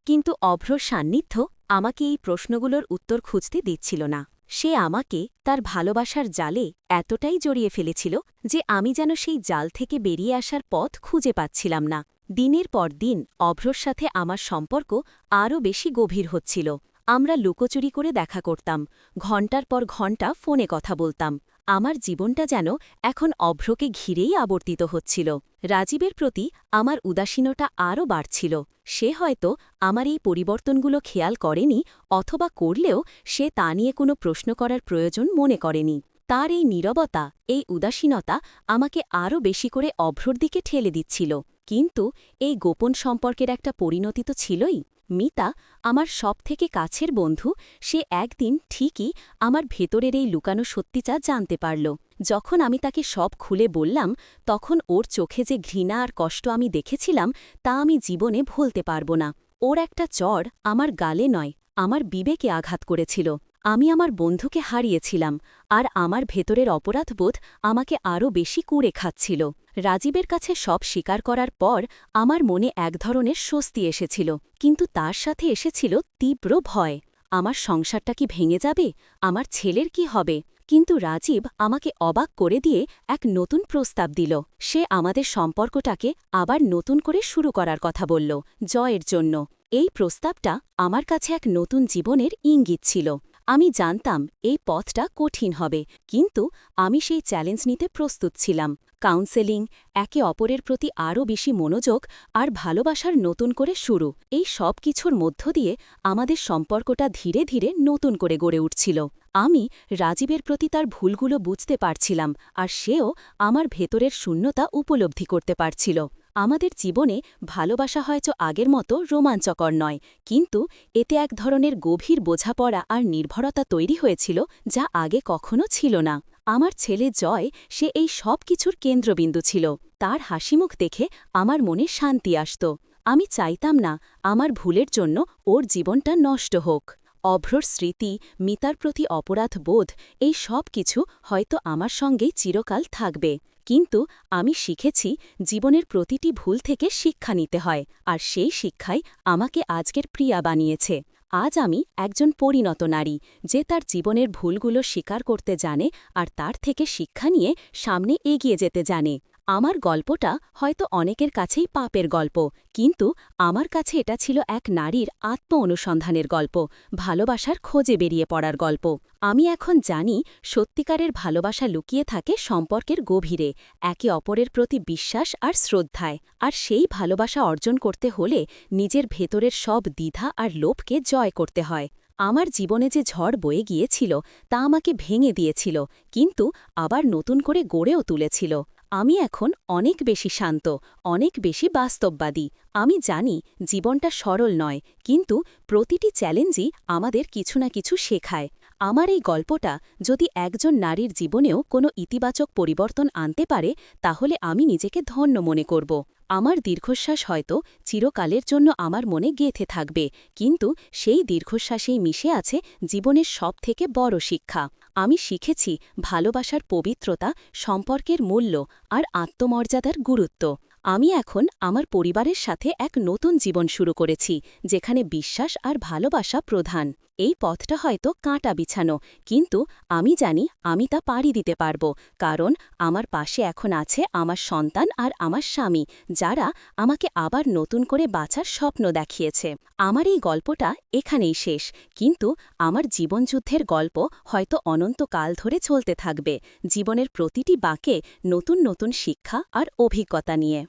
কিন্তু অভ্রর সান্নিধ্য আমাকে এই প্রশ্নগুলোর উত্তর খুঁজতে দিচ্ছিল না। সে আমাকে তার ভালোবাসার জালে এতটাই জড়িয়ে ফেলেছিল যে আমি যেন সেই জাল থেকে বেরিয়ে আসার পথ খুঁজে পাচ্ছিলাম না। দিনের পর দিন অভ্রর সাথে আমার সম্পর্ক আরও বেশি গভীর হচ্ছিল। আমরা লুকোচুরি করে দেখা করতাম, ঘণ্টার পর ঘণ্টা ফোনে কথা বলতাম। আমার জীবনটা যেন এখন অভ্রকে ঘিরেই আবর্তিত হচ্ছিল। রাজীবের প্রতি আমার উদাসীনতা আরও বাড়ছিল। সে হয়তো আমার এই পরিবর্তনগুলো খেয়াল করেনি, অথবা করলেও সে তা নিয়ে কোনো প্রশ্ন করার প্রয়োজন মনে করেনি। তার এই নীরবতা, এই উদাসীনতা আমাকে আরও বেশি করে অভ্রর দিকে ঠেলে দিচ্ছিল। কিন্তু এই গোপন সম্পর্কের একটা পরিণতি তো ছিলই। মিতা, আমার সবথেকে কাছের বন্ধু, সে একদিন ঠিকই আমার ভেতরের এই লুকানো সত্যিটা জানতে পারল। যখন আমি তাকে সব খুলে বললাম, তখন ওর চোখে যে ঘৃণা আর কষ্ট আমি দেখেছিলাম, তা আমি জীবনে ভুলতে পারব না। ওর একটা চড় আমার গালে নয়, আমার বিবেকে আঘাত করেছিল। আমি আমার বন্ধুকে হারিয়েছিলাম, আর আমার ভেতরের অপরাধবোধ আমাকে আরও বেশি কুড়ে খাচ্ছিল। রাজীবের কাছে সব স্বীকার করার পর আমার মনে এক ধরনের স্বস্তি এসেছিল, কিন্তু তার সাথে এসেছিল তীব্র ভয়। আমার সংসারটা কি ভেঙে যাবে? আমার ছেলের কি হবে? কিন্তু রাজীব আমাকে অবাক করে দিয়ে এক নতুন প্রস্তাব দিল। সে আমাদের সম্পর্কটাকে আবার নতুন করে শুরু করার কথা বলল, জয়ের জন্য। এই প্রস্তাবটা আমার কাছে এক নতুন জীবনের ইঙ্গিত ছিল। আমি জানতাম এই পথটা কঠিন হবে, কিন্তু আমি সেই চ্যালেঞ্জ নিতে প্রস্তুত ছিলাম। কাউন্সেলিং, একে অপরের প্রতি আরও বেশি মনোযোগ আর ভালোবাসার নতুন করে শুরু, এই সব কিছুর মধ্য দিয়ে আমাদের সম্পর্কটা ধীরে ধীরে নতুন করে গড়ে উঠছিল। আমি রাজীবের প্রতি তার ভুলগুলো বুঝতে পারছিলাম, আর সেও আমার ভেতরের শূন্যতা উপলব্ধি করতে পারছিল। আমাদের জীবনে ভালোবাসা হয়তো আগের মতো রোমাঞ্চকর নয়, কিন্তু এতে এক ধরনের গভীর বোঝাপড়া আর নির্ভরতা তৈরি হয়েছিল, যা আগে কখনো ছিল না। আমার ছেলে জয়, সে এই সব কিছুর কেন্দ্রবিন্দু ছিল। তার হাসিমুখ দেখে আমার মনে শান্তি আসত। আমি চাইতাম না আমার ভুলের জন্য ওর জীবনটা নষ্ট হোক। অভ্রর স্মৃতি, মিতার প্রতি অপরাধ বোধ, এই সব কিছু হয়তো আমার সঙ্গেই চিরকাল থাকবে। কিন্তু আমি শিখেছি জীবনের প্রতিটি ভুল থেকে শিক্ষা নিতে হয়, আর সেই শিক্ষাই আমাকে আজকের প্রিয়া বানিয়েছে। আজ আমি একজন পরিণত নারী, যে তার জীবনের ভুলগুলো স্বীকার করতে জানে আর তার থেকে শিক্ষা নিয়ে সামনে এগিয়ে যেতে জানে। আমার গল্পটা হয়তো অনেকের কাছেই পাপের গল্প, কিন্তু আমার কাছে এটা ছিল এক নারীর আত্ম অনুসন্ধানের গল্প, ভালোবাসার খোঁজে বেরিয়ে পড়ার গল্প। আমি এখন জানি সত্যিকারের ভালোবাসা লুকিয়ে থাকে সম্পর্কের গভীরে, একে অপরের প্রতি বিশ্বাস আর শ্রদ্ধায়। আর সেই ভালোবাসা অর্জন করতে হলে নিজের ভেতরের সব দ্বিধা আর লোভকে জয় করতে হয়। আমার জীবনে যে ঝড় বয়ে গিয়েছিল তা আমাকে ভেঙে দিয়েছিল, কিন্তু আবার নতুন করে গড়েও তুলেছিল। আমি এখন অনেক বেশি শান্ত, অনেক বেশি বাস্তববাদী। আমি জানি জীবনটা সরল নয়, কিন্তু প্রতিটি চ্যালেঞ্জই আমাদের কিছু না কিছু শেখায়। আমার এই গল্পটা যদি একজন নারীর জীবনেও কোনো ইতিবাচক পরিবর্তন আনতে পারে, তাহলে আমি নিজেকে ধন্য মনে করব। আমার দীর্ঘশ্বাস হয়তো চিরকালের জন্য আমার মনে গেঁথে থাকবে, কিন্তু সেই দীর্ঘশ্বাসেই মিশে আছে জীবনের সবথেকে বড় শিক্ষা। আমি শিখেছি ভালোবাসার পবিত্রতা, সম্পর্কের মূল্য আর আত্মমর্যাদার গুরুত্ব। আমি এখন আমার পরিবারের সাথে এক নতুন জীবন শুরু করেছি, যেখানে বিশ্বাস আর ভালোবাসা প্রধান। এই পথটা হয়তো কাঁটা বিছানো, কিন্তু আমি জানি আমি তা পাড়ি দিতে পারব, কারণ আমার পাশে এখন আছে আমার সন্তান আর আমার স্বামী, যারা আমাকে আবার নতুন করে বাঁচার স্বপ্ন দেখিয়েছে। আমার এই গল্পটা এখানেই শেষ, কিন্তু আমার জীবনযুদ্ধের গল্প হয়তো অনন্তকাল ধরে চলতে থাকবে, জীবনের প্রতিটি বাঁকে নতুন নতুন শিক্ষা আর অভিজ্ঞতা নিয়ে।